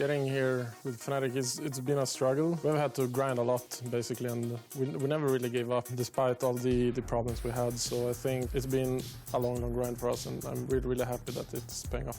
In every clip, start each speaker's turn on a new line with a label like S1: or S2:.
S1: Getting here with Fnatic, it's been a struggle. We've had to grind a lot, basically, and we never really gave up, despite all the problems we had. So I think it's been a long grind for us, and I'm really happy that it's paying off.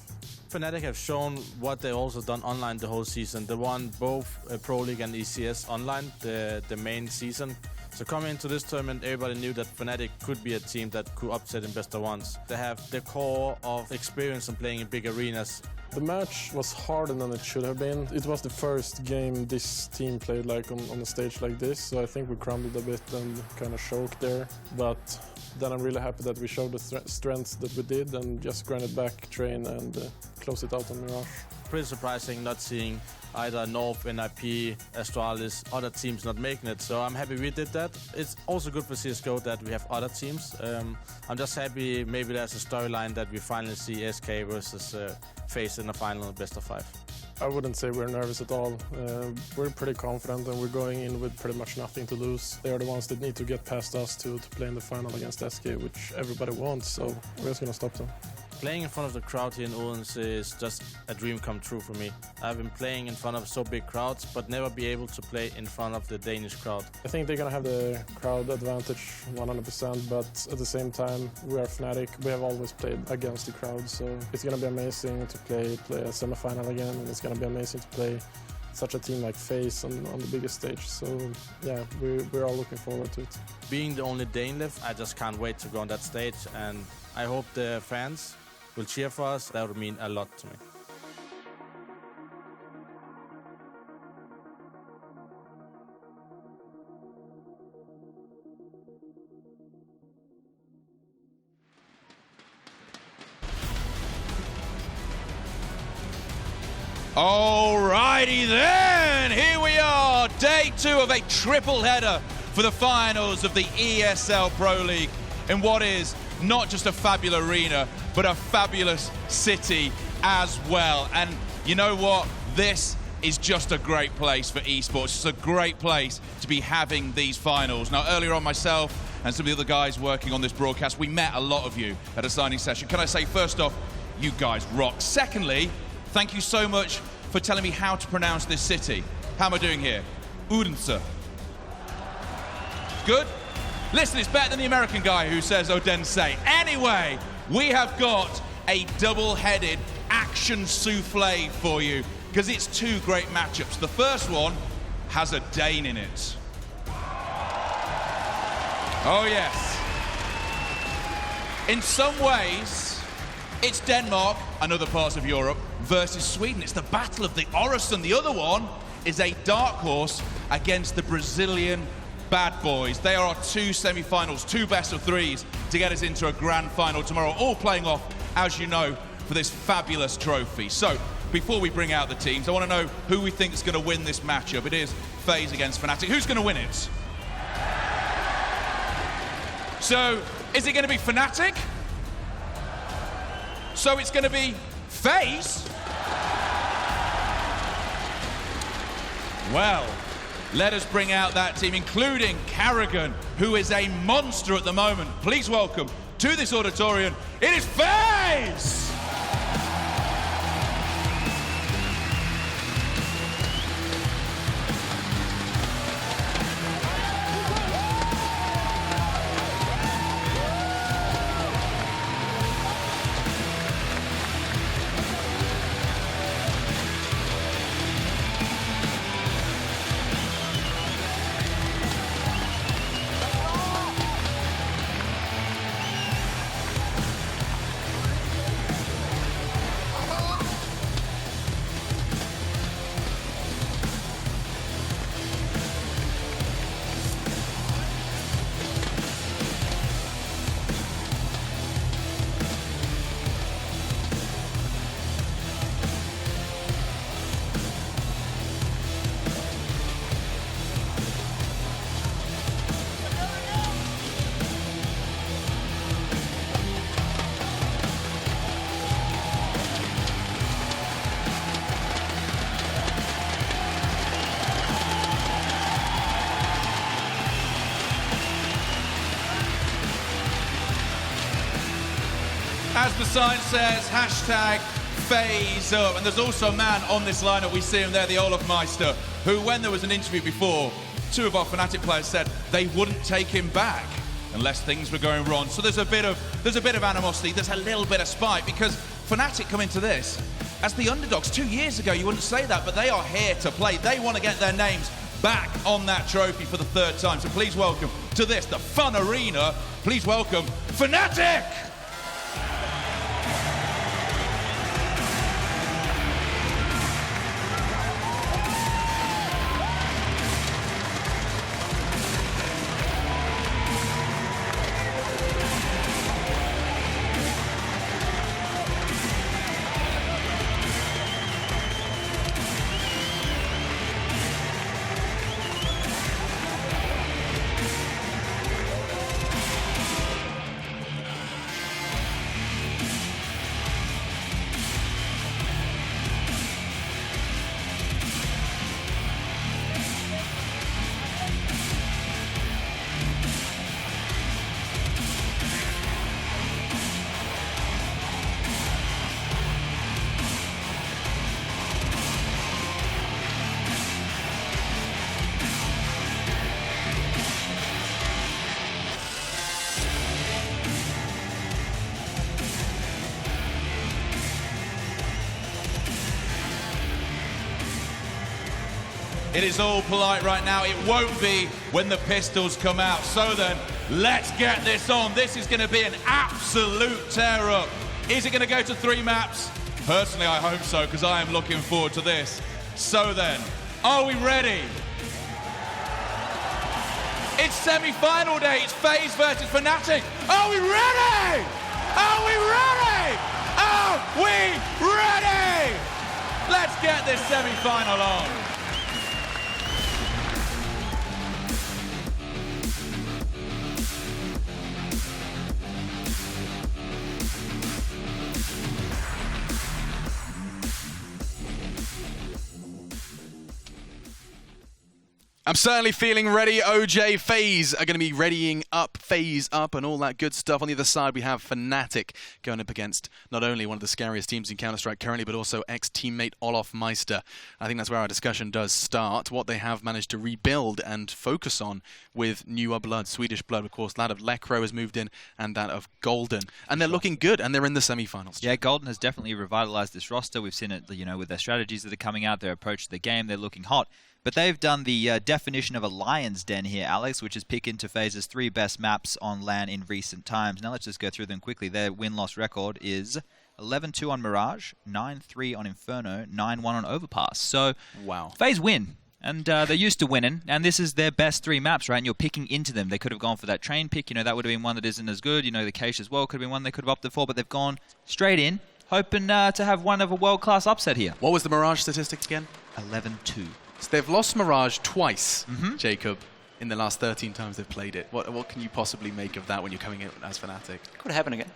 S2: Fnatic have shown what they've also done online the whole season. They won both Pro League and ECS online, the main season. So coming into this tournament, everybody knew that Fnatic could be a team that could upset in best of ones. They have the core of experience in playing in big arenas.
S1: The match was harder than it should have been. It was the first game this team played like on a stage like this, so I think we crumbled a bit and kind of choked there. But then I'm really happy that we showed the strength that we did and just grinded back, train, and close it out on Mirage.
S2: Pretty surprising not seeing either North, NIP, Astralis, other teams not making it. So I'm happy we did that. It's also good for CSGO that we have other teams. I'm just happy maybe there's a storyline that we finally see SK versus FaZe in the final best of 5.
S1: I wouldn't say we're nervous at all. We're pretty confident and we're going in with pretty much nothing to lose. They are the ones that need to get past us to play in the final against SK, which everybody wants, so we're just going to stop them.
S2: Playing in front of the crowd here in Odense is just a dream come true for me. I've been playing in front of so big crowds, but never be able to play in front of the Danish crowd.
S1: I think they're going to have the crowd advantage 100%, but at the same time, we are Fnatic. We have always played against the crowd, so it's going to be amazing to play a semifinal again, and it's going to be amazing to play such a team like FaZe on the biggest stage. So yeah, we're all looking forward to it.
S2: Being the only Dane left, I just can't wait to go on that stage, and I hope the fans will cheer for us. That would mean a lot to me.
S3: Alrighty then, here we are, day 2 of a triple header for the finals of the ESL Pro League in what is not just a fabulous arena, but a fabulous city as well. And you know what? This is just a great place for esports. It's a great place to be having these finals. Now, earlier on, myself and some of the other guys working on this broadcast, we met a lot of you at a signing session. Can I say, first off, you guys rock. Secondly, thank you so much for telling me how to pronounce this city. How am I doing here? Odense. Good? Listen, it's better than the American guy who says Odense. Anyway, we have got a double-headed action souffle for you because it's 2 great matchups. The first one has a Dane in it. Oh, yes. In some ways, it's Denmark and other parts of Europe versus Sweden. It's the battle of the Oresun. The other one is a dark horse against the Brazilian Bad Boys. They are our 2 semi-finals, 2 best of 3s to get us into a grand final tomorrow, all playing off, as you know, for this fabulous trophy. So, before we bring out the teams, I want to know who we think is going to win this matchup. It is FaZe against Fnatic. Who's going to win it? So, is it going to be Fnatic? So it's going to be FaZe? Well, let us bring out that team, including Carrigan, who is a monster at the moment. Please welcome to this auditorium, it is FaZe! As the sign says, hashtag FaZe up. And there's also a man on this lineup, we see him there, the Olaf Meister, who, when there was an interview before, 2 of our Fnatic players said they wouldn't take him back unless things were going wrong. So there's a bit of animosity, there's a little bit of spite, because Fnatic come into this as the underdogs. 2 years ago, you wouldn't say that, but they are here to play. They want to get their names back on that trophy for the 3rd time. So please welcome to this, the Fun Arena, please welcome Fnatic! It is all polite right now. It won't be when the pistols come out. So then, let's get this on. This is going to be an absolute tear-up. Is it going to go to 3 maps? Personally, I hope so, because I am looking forward to this. So then, are we ready? It's semi-final day. It's FaZe versus Fnatic. Are we ready? Are we ready? Are we ready? Let's get this semi-final on.
S4: I'm certainly feeling ready. OJ, FaZe are going to be readying up, FaZe up, and all that good stuff. On the other side, we have Fnatic going up against not only one of the scariest teams in Counter-Strike currently, but also ex-teammate Olaf Meister. I think that's where our discussion does start. What they have managed to rebuild and focus on with newer blood, Swedish blood, of course. That of Lekro has moved in, and that of Golden. And they're looking good, and they're in the semi-finals.
S5: Yeah, Golden has definitely revitalized this roster. We've seen it, you know, with their strategies that are coming out, their approach to the game. They're looking hot. But they've done the definition of a lion's den here, Alex, which is pick into FaZe's 3 best maps on LAN in recent times. Now let's just go through them quickly. Their win-loss record is 11-2 on Mirage, 9-3 on Inferno, 9-1 on Overpass. So
S4: wow.
S5: FaZe win, and they're used to winning, and this is their best 3 maps, right? And you're picking into them. They could have gone for that train pick. You know, that would have been one that isn't as good. You know, the Cache as well could have been one they could have opted for, but they've gone straight in, hoping to have one of a world-class upset here.
S4: What was the Mirage statistic again?
S5: 11-2.
S4: So they've lost Mirage twice, Jacob, in the last 13 times they've played it. What can you possibly make of that when you're coming in as Fnatic?
S6: Could happen again.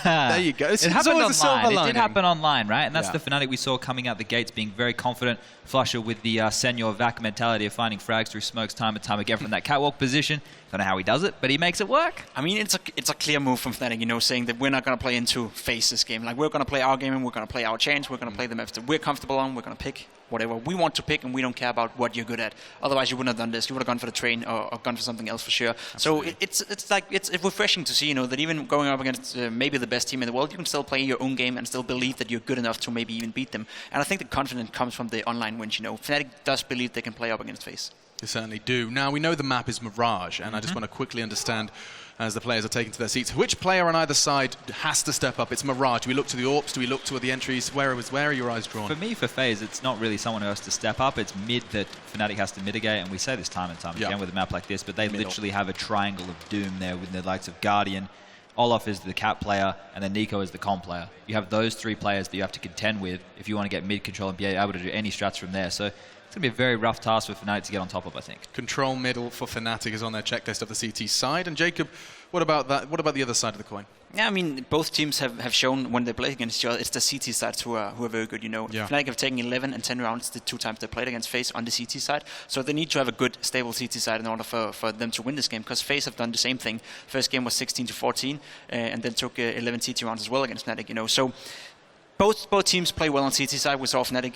S4: There you go.
S5: It happened online. It did happen online, right? And that's the Fnatic we saw coming out the gates, being very confident. Flusher with the Senor Vac mentality of finding frags through smokes time and time again from that catwalk position. Don't know how he does it, but he makes it work.
S6: I mean, it's a clear move from Fnatic, you know, saying that we're not going to play into FaZe this game. Like, we're going to play our game and we're going to play our chains. We're going to play the maps that we're comfortable on. We're going to pick whatever we want to pick, and we don't care about what you're good at. Otherwise, you wouldn't have done this. You would have gone for the train or gone for something else for sure. Absolutely. So it's refreshing to see, you know, that even going up against maybe the best team in the world, you can still play your own game and still believe that you're good enough to maybe even beat them. And I think the confidence comes from the online wins. You know, Fnatic does believe they can play up against FaZe.
S4: They certainly do. Now, we know the map is Mirage, and I just want to quickly understand, as the players are taking to their seats, which player on either side has to step up? It's Mirage. Do we look to the AWPs? Do we look toward the entries? Where are your eyes drawn?
S5: For me, for FaZe, it's not really someone who has to step up. It's mid that Fnatic has to mitigate, and we say this time and time again with a map like this, but they literally have a triangle of doom there with the likes of Guardian. Olaf is the cap player, and then Nico is the comp player. You have those 3 players that you have to contend with if you want to get mid control and be able to do any strats from there. So it's going to be a very rough task for Fnatic to get on top of, I think.
S4: Control middle for Fnatic is on their checklist of the CT side. And Jacob, what about that? What about the other side of the coin?
S6: Yeah, I mean, both teams have shown when they play against each other, it's the CT sides who are very good, you know. Fnatic have taken 11 and 10 rounds the 2 times they played against FaZe on the CT side. So they need to have a good, stable CT side in order for them to win this game, because FaZe have done the same thing. First game was 16-14, and then took 11 CT rounds as well against Fnatic, you know. So Both teams play well on CT side. We saw Fnatic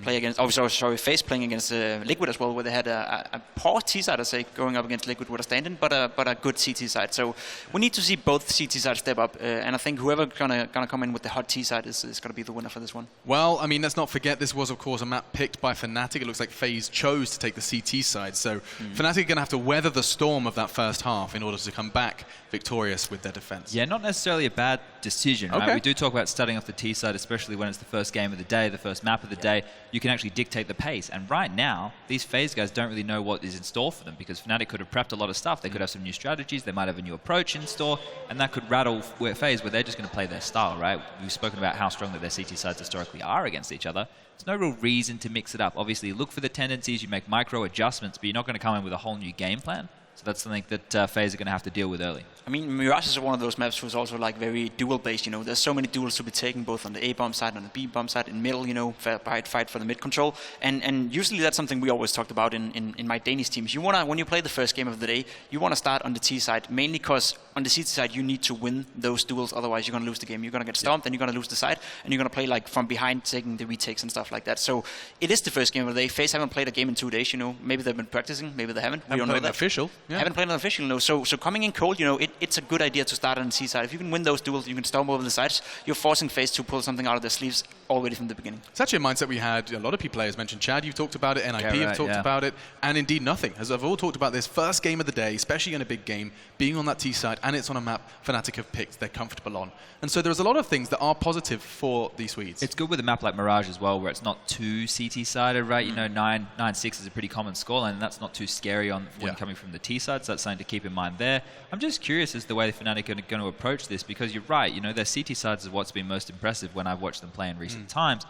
S6: play against, FaZe playing against Liquid as well, where they had a poor T side, I say, going up against Liquid with a stand-in, but a good CT side. So we need to see both CT sides step up, and I think whoever gonna come in with the hot T side is gonna be the winner for this one.
S4: Well, I mean, let's not forget this was, of course, a map picked by Fnatic. It looks like FaZe chose to take the CT side, so Fnatic are gonna have to weather the storm of that first half in order to come back victorious with their defense.
S5: Yeah, not necessarily a bad decision.
S4: Okay.
S5: Right? We do talk about starting off the T side, especially when it's the first game of the day, the first map of the day. You can actually dictate the pace. And right now, these FaZe guys don't really know what is in store for them, because Fnatic could have prepped a lot of stuff. They could have some new strategies. They might have a new approach in store, and that could rattle FaZe, where they're just going to play their style, right? We've spoken about how strong that their CT sides historically are against each other. There's no real reason to mix it up. Obviously, you look for the tendencies, you make micro adjustments, but you're not going to come in with a whole new game plan. So that's something that FaZe are going to have to deal with early.
S6: I mean, Mirage is one of those maps who's also like very duel-based, you know. There's so many duels to be taken, both on the A-bomb side and the B-bomb side, in middle, you know, fight for the mid control. And usually that's something we always talked about in my Danish teams. You wanna, when you play the first game of the day, you want to start on the T side, mainly because on the CT side you need to win those duels, otherwise you're going to lose the game. You're going to get stomped, and you're going to lose the side, and you're going to play like from behind, taking the retakes and stuff like that. So it is the first game of the day. FaZe haven't played a game in 2 days, you know. Maybe they've been practicing, maybe they haven't. We don't know that.
S4: Official. Yeah.
S6: Haven't played an official, no. So coming in cold, you know, it's a good idea to start on the C side. If you can win those duels, you can stomp over the sides. You're forcing FaZe to pull something out of their sleeves already from the beginning.
S4: It's actually a mindset we had. A lot of players mentioned. Chad, you've talked about it. NIP have talked about it, and indeed nothing. As I've all talked about this first game of the day, especially in a big game, being on that T side, and it's on a map Fnatic have picked, they're comfortable on. And so there's a lot of things that are positive for the Swedes.
S5: It's good with a map like Mirage as well, where it's not too CT-sided, right? You know, 9-6 is a pretty common scoreline, and that's not too scary when coming from the T side, so that's something to keep in mind there. I'm just curious as to the way Fnatic are going to approach this, because you're right, you know, their CT sides is what's been most impressive when I've watched them play in recent times.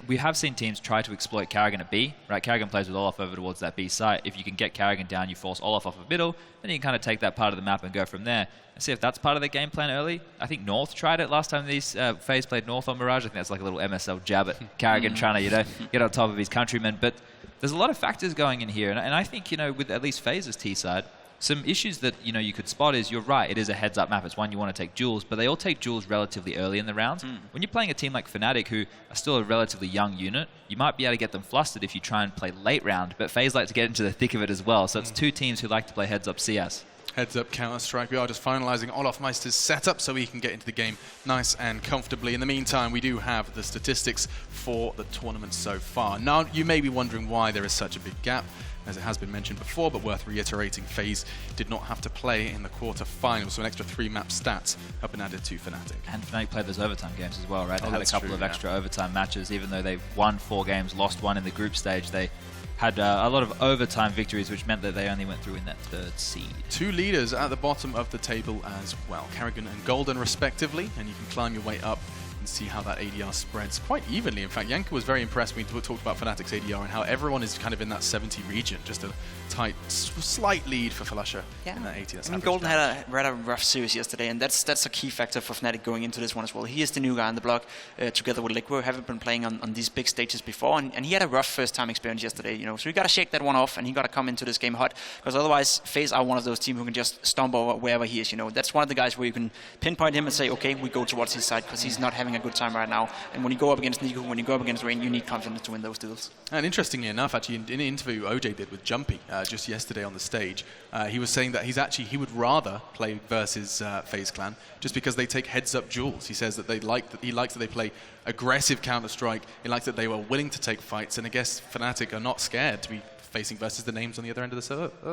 S5: We have seen teams try to exploit Karrigan at B, right? Karrigan plays with Olaf over towards that B site. If you can get Karrigan down, you force Olaf off of middle, then you can kind of take that part of the map and go from there. And see if that's part of their game plan early. I think North tried it last time these FaZe played North on Mirage. I think that's like a little MSL jab at Karrigan trying to, you know, get on top of his countrymen. But there's a lot of factors going in here. And I think, you know, with at least FaZe's T side, some issues that, you know, you could spot is, you're right, it is a heads-up map. It's one you want to take duels, but they all take duels relatively early in the rounds. When you're playing a team like Fnatic, who are still a relatively young unit, you might be able to get them flustered if you try and play late round, but FaZe like to get into the thick of it as well. So it's two teams who like to play heads-up CS.
S4: Heads-up Counter-Strike. We are just finalising Olaf Meister's setup so he can get into the game nice and comfortably. In the meantime, we do have the statistics for the tournament so far. Now, you may be wondering why there is such a big gap. As it has been mentioned before, but worth reiterating, FaZe did not have to play in the quarter-finals, so an extra 3 map stats have been added to Fnatic.
S5: And Fnatic played those overtime games as well, right? They had a couple of extra overtime matches. Even though they won 4 games, lost 1 in the group stage, they had a lot of overtime victories, which meant that they only went through in that 3rd seed. 2
S4: leaders at the bottom of the table as well, Karrigan and Golden respectively, and you can climb your way up and see how that ADR spreads quite evenly. In fact, Yanka was very impressed when we talked about Fnatic's ADR and how everyone is kind of in that 70 region, just a tight, slight lead for Falasha in that 80.
S6: I mean, Golden had a rather rough series yesterday, and that's a key factor for Fnatic going into this one as well. He is the new guy on the block, together with Liquid, haven't been playing on these big stages before, and he had a rough first-time experience yesterday, you know. So you got to shake that one off, and he got to come into this game hot, because otherwise, FaZe are one of those teams who can just stomp over wherever he is, you know. That's one of the guys where you can pinpoint him and say, okay, we go towards his side, because he's not having a good time right now. And when you go up against Nico, when you go up against Rain, you need confidence to win those duels.
S4: And interestingly enough, actually, in an interview OJ did with Jumpy just yesterday on the stage, he was saying that he would rather play versus FaZe Clan just because they take heads-up duels. He says that he likes that they play aggressive Counter-Strike. He likes that they were willing to take fights, and I guess Fnatic are not scared to be facing versus the names on the other end of the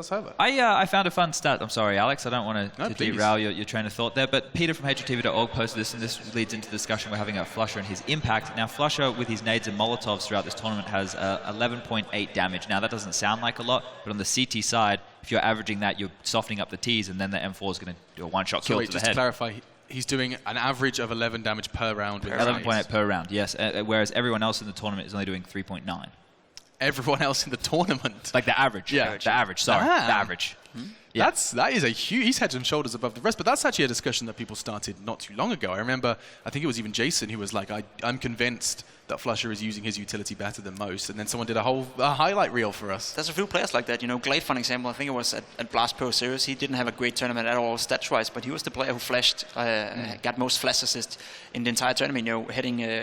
S4: server.
S5: I found a fun stat. I'm sorry, Alex. I don't want to derail your train of thought there, but Peter from HTV.org posted this, and this leads into the discussion we're having about Flusher and his impact. Now, Flusher, with his nades and Molotovs throughout this tournament, has 11.8 damage. Now, that doesn't sound like a lot, but on the CT side, if you're averaging that, you're softening up the Ts, and then the M4 is going to do a one-shot kill to the head.
S4: Just to clarify, he's doing an average of 11 damage per round.
S5: 11.8 per round, yes, whereas everyone else in the tournament is only doing 3.9.
S4: Everyone else in the tournament?
S5: Like the average. Yeah. The average, sorry. The average.
S4: Yeah. That is a huge, he's head and shoulders above the rest, but that's actually a discussion that people started not too long ago. I remember, I think it was even Jason who was like, I'm convinced that flusha is using his utility better than most, and then someone did a highlight reel for us.
S6: There's a few players like that, you know. Glade, for example, I think it was at Blast Pro Series. He didn't have a great tournament at all stats-wise, but he was the player who flashed, got most flash assists in the entire tournament, you know,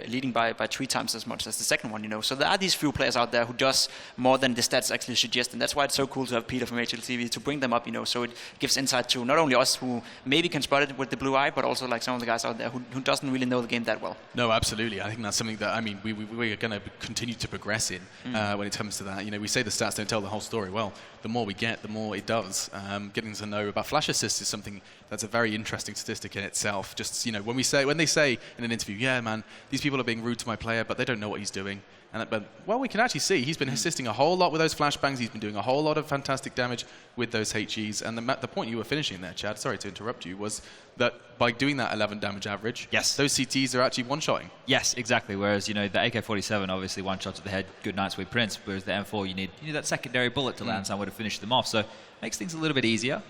S6: leading by 3 times as much as the second one, you know. So there are these few players out there who does more than the stats actually suggest, and that's why it's so cool to have Peter from HLTV to bring them up, you know, so it gives insight to not only us who maybe can spot it with the blue eye, but also like some of the guys out there who doesn't really know the game that well.
S4: No, absolutely. I think that's something that, I mean, we're going to continue to progress in when it comes to that. You know, we say the stats don't tell the whole story. Well, the more we get, the more it does. Getting to know about flash assists is something that's a very interesting statistic in itself. Just, you know, when they say in an interview, yeah, man, these people are being rude to my player, but they don't know what he's doing. But we can actually see he's been assisting a whole lot with those flashbangs. He's been doing a whole lot of fantastic damage with those HEs. And the point you were finishing there, Chad, sorry to interrupt you, was that by doing that 11 damage average,
S5: yes,
S4: those CTs are actually one-shotting.
S5: Yes, exactly. Whereas, you know, the AK-47 obviously one-shot to the head, good night, sweet prince. Whereas the M4, you need that secondary bullet to land somewhere to finish them off. So makes things a little bit easier.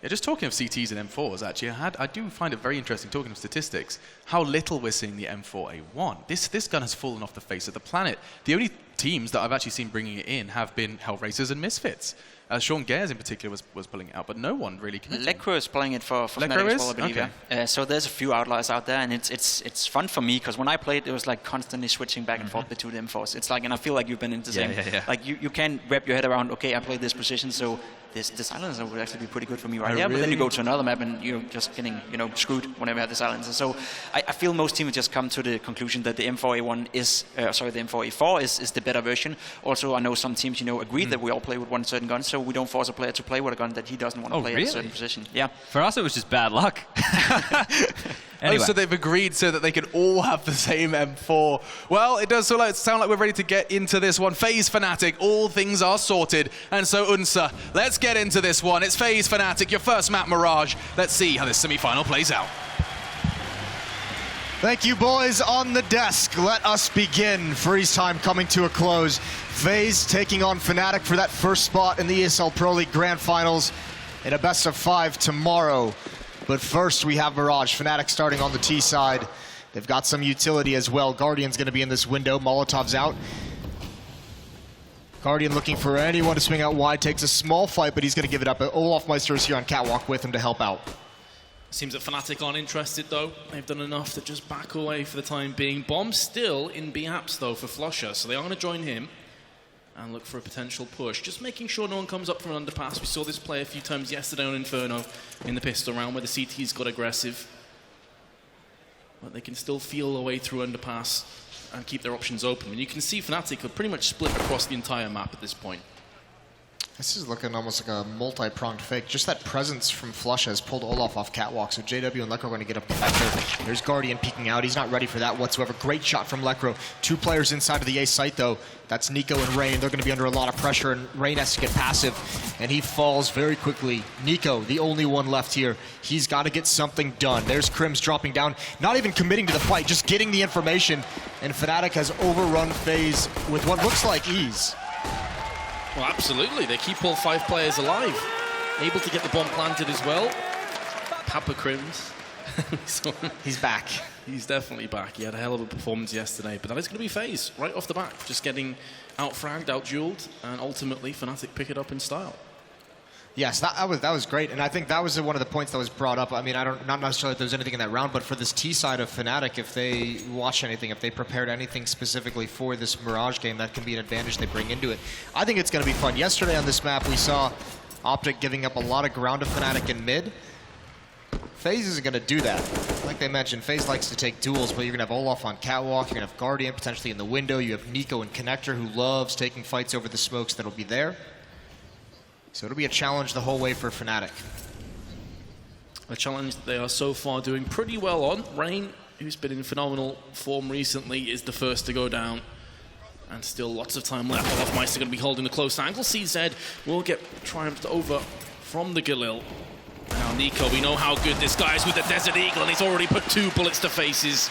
S4: Yeah, just talking of CTs and M4s, actually, I do find it very interesting, talking of statistics, how little we're seeing the M4A1. This gun has fallen off the face of the planet. The only teams that I've actually seen bringing it in have been Hellraisers and Misfits. Sean Gares in particular was pulling it out, but no one really committed.
S6: Lecro is playing it for Fnatic as well, I believe. Okay. So there's a few outliers out there, and it's fun for me, because when I played, it was like constantly switching back and forth between the M4s. It's like, and I feel like you've been into the same.
S5: Yeah.
S6: Like you can't wrap your head around, okay, I played this position, so the silencer would actually be pretty good for me right here. But then you go to another map and you're just getting, you know, screwed whenever you have the silencer. So I feel most teams just come to the conclusion that the M4A1 is, the M4A4 is the better version. Also, I know some teams, you know, agree that we all play with one certain gun, so we don't force a player to play with a gun that he doesn't want to play at a certain position. Yeah.
S5: For us, it was just bad luck. Anyway.
S4: Oh, so they've agreed so that they can all have the same M4. Well, it does sound like we're ready to get into this one. FaZe Fnatic, all things are sorted. And so, Odense, let's get into this one. It's FaZe Fnatic, your first map, Mirage. Let's see how this semi-final plays out.
S7: Thank you, boys. On the desk, let us begin. Freeze time coming to a close. FaZe taking on Fnatic for that first spot in the ESL Pro League Grand Finals in a best-of-5 tomorrow. But first, we have Mirage. Fnatic starting on the T side. They've got some utility as well. Guardian's going to be in this window. Molotov's out. Guardian looking for anyone to swing out wide. Takes a small fight, but he's going to give it up. Olaf Meister is here on catwalk with him to help out.
S8: Seems that Fnatic aren't interested, though. They've done enough to just back away for the time being. Bomb still in B-Apps, though, for flusha, so they are going to join him and look for a potential push. Just making sure no one comes up from an underpass. We saw this play a few times yesterday on Inferno in the pistol round where the CTs got aggressive. But they can still feel a way through underpass and keep their options open. And you can see Fnatic are pretty much split across the entire map at this point.
S7: This is looking almost like a multi-pronged fake. Just that presence from flusha has pulled Olaf off catwalk, so JW and Lecro are going to get up connector. There's Guardian peeking out. He's not ready for that whatsoever. Great shot from Lecro. 2 players inside of the A site, though. That's Nico and Rain. They're going to be under a lot of pressure, and Rain has to get passive, and he falls very quickly. Nico, the only one left here. He's got to get something done. There's Crims dropping down, not even committing to the fight, just getting the information, and Fnatic has overrun FaZe with what looks like ease.
S8: Well, absolutely. They keep all 5 players alive. Able to get the bomb planted as well. Papa Crims.
S7: He's back.
S8: He's definitely back. He had a hell of a performance yesterday. But that is going to be FaZe right off the bat. Just getting out-fragged, out-dueled, and ultimately Fnatic pick it up in style.
S7: Yes, that was great, and I think that was one of the points that was brought up. I mean, not necessarily if there's anything in that round, but for this T side of Fnatic, if they watch anything, if they prepared anything specifically for this Mirage game, that can be an advantage they bring into it. I think it's going to be fun. Yesterday on this map, we saw Optic giving up a lot of ground to Fnatic in mid. FaZe isn't going to do that. Like they mentioned, FaZe likes to take duels, but you're going to have Olaf on catwalk, you're going to have Guardian potentially in the window, you have Nico and Connector who loves taking fights over the smokes that'll be there. So it'll be a challenge the whole way for Fnatic.
S8: A challenge that they are so far doing pretty well on. Rain, who's been in phenomenal form recently, is the first to go down. And still lots of time left. Olaf Meister going to be holding a close angle. CZ will get triumphed over from the Galil. Now Nico, we know how good this guy is with the Desert Eagle, and he's already put 2 bullets to faces.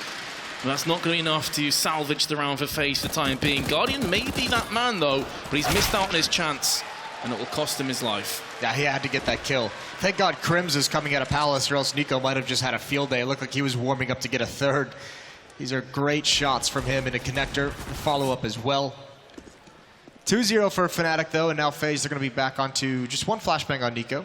S8: But that's not going to be enough to salvage the round for FaZe for the time being. Guardian may be that man, though, but he's missed out on his chance. and it will cost him his life.
S7: Yeah, he had to get that kill. Thank God Crims is coming out of Palace, or else Nico might have just had a field day. It looked like he was warming up to get a third. These are great shots from him in a connector. Follow-up as well. 2-0 for Fnatic, though, and now FaZe are going to be back onto just one flashbang on Nico.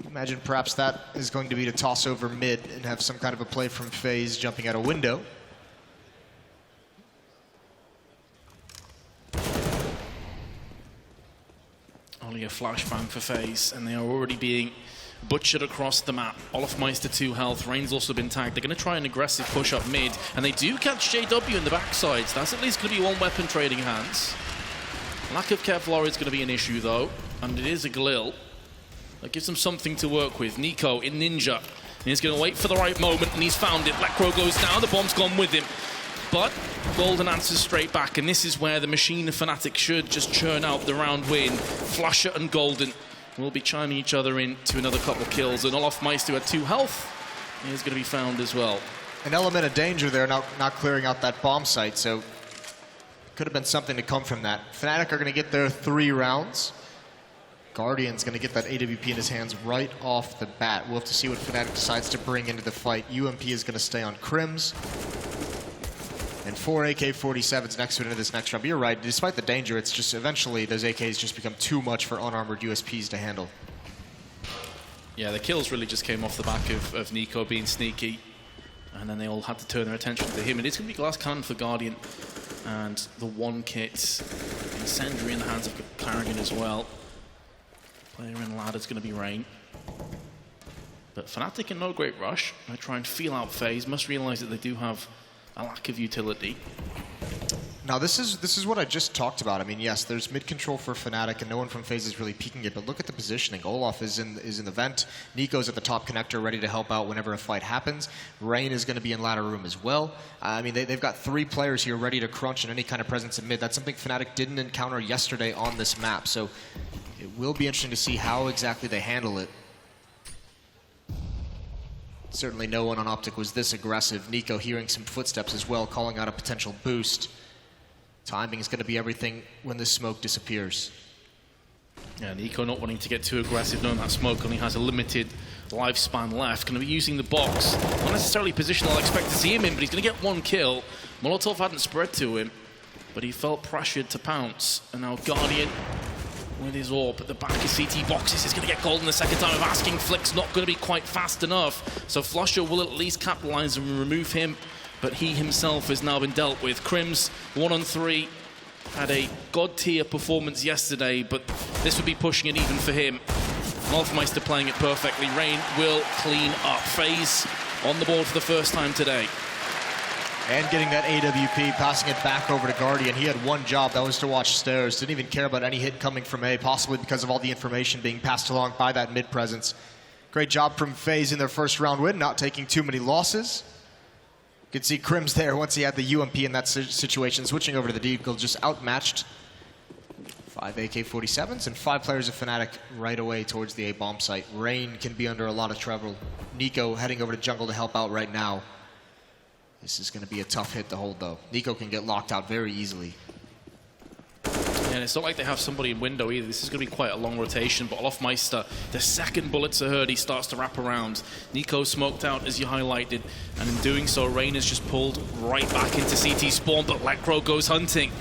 S7: Imagine perhaps that is going to be to toss over mid and have some kind of a play from FaZe jumping out a window.
S8: Only a flashbang for FaZe, and they are already being butchered across the map. Olofmeister 2 health, Rain's also been tagged. They're going to try an aggressive push up mid, and they do catch JW in the backside, so that's at least going to be one weapon trading hands. Lack of Kevlar is going to be an issue though, and it is a Galil. That gives them something to work with. Nico in Ninja, and he's going to wait for the right moment, and he's found it. Blackcrow goes down, the bomb's gone with him. But Golden answers straight back, and this is where the machine of Fnatic should just churn out the round win. Flusher and Golden will be chiming each other in to another couple kills, and Olofmeister, who had 2 health, is going to be found as well.
S7: An element of danger there, not clearing out that bomb site, so could have been something to come from that. Fnatic are going to get their 3 rounds. Guardian's going to get that AWP in his hands right off the bat. We'll have to see what Fnatic decides to bring into the fight. UMP is going to stay on Crims. And 4 AK-47s next to it into this next round. But you're right, despite the danger, it's just eventually those AKs just become too much for unarmored USPs to handle.
S8: Yeah, the kills really just came off the back of Nico being sneaky. And then they all had to turn their attention to him. And it's going to be glass cannon for Guardian. And the 1 kit, incendiary in the hands of Carrigan as well. Player in ladder's going to be Rain. But Fnatic in no great rush. They try and feel out FaZe. Must realize that they do have a lack of utility.
S7: Now this is what I just talked about. I mean, yes, there's mid control for Fnatic, and no one from FaZe is really peeking it. But look at the positioning. Olaf is in the vent. Nico's at the top connector, ready to help out whenever a fight happens. Rain is going to be in ladder room as well. I mean, they've got 3 players here ready to crunch in any kind of presence in mid. That's something Fnatic didn't encounter yesterday on this map. So it will be interesting to see how exactly they handle it. Certainly no one on Optic was this aggressive. Nico hearing some footsteps as well, calling out a potential boost. Timing is going to be everything when the smoke disappears.
S8: Yeah, Nico not wanting to get too aggressive, knowing that smoke only has a limited lifespan left. Going to be using the box. Not necessarily position I'll expect to see him in, but he's going to get 1 kill. Molotov hadn't spread to him, but he felt pressured to pounce. And now Guardian with his AWP at the back of CT boxes is going to get Golden the second time of asking. Flick's not going to be quite fast enough, so Flusher will at least capitalize and remove him, but he himself has now been dealt with. Crims 1 on 3 had a god tier performance yesterday, but this would be pushing it even for him. Olofmeister playing it perfectly. Rain will clean up. FaZe on the board for the first time today.
S7: And getting that AWP, passing it back over to Guardian. He had 1 job, that was to watch stairs. Didn't even care about any hit coming from A, possibly because of all the information being passed along by that mid presence. Great job from FaZe in their first round win, not taking too many losses. You could see Crims there once he had the UMP in that situation, switching over to the Deagle, just outmatched. 5 AK-47s and 5 players of Fnatic right away towards the A bomb site. Rain can be under a lot of trouble. Nico heading over to jungle to help out right now. This is going to be a tough hit to hold, though. Nico can get locked out very easily.
S8: And it's not like they have somebody in window either. This is going to be quite a long rotation, but Olofmeister, the second bullets are heard, he starts to wrap around. Nico smoked out, as you highlighted, and in doing so, Rain is just pulled right back into CT spawn, but Blackcrow goes hunting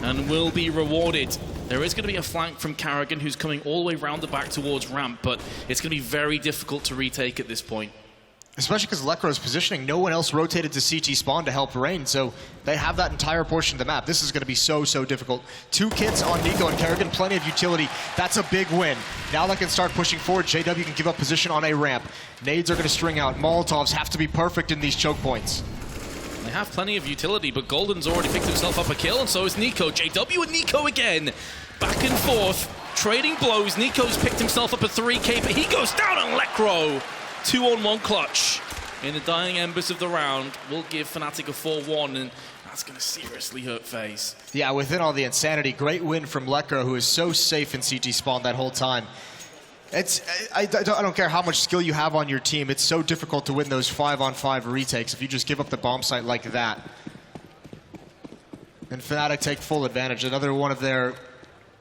S8: and will be rewarded. There is going to be a flank from Carrigan, who's coming all the way round the back towards ramp, but it's going to be very difficult to retake at this point.
S7: Especially because Lecro's positioning, no one else rotated to CT spawn to help Rain, so they have that entire portion of the map. This is going to be so difficult. 2 kits on Nico and Carrigan, plenty of utility. That's a big win. Now they can start pushing forward. JW can give up position on A ramp. Nades are going to string out. Molotovs have to be perfect in these choke points.
S8: They have plenty of utility, but Golden's already picked himself up a kill, and so is Nico. JW and Nico again. Back and forth, trading blows. Nico's picked himself up a 3K, but he goes down on Lecro. 2-on-1 clutch in the dying embers of the round will give Fnatic a 4-1, and that's going to seriously hurt FaZe.
S7: Yeah, within all the insanity, great win from Lecro, who is so safe in CT spawn that whole time. I don't care how much skill you have on your team, it's so difficult to win those 5-on-5 retakes if you just give up the bomb site like that. And Fnatic take full advantage. Another one of their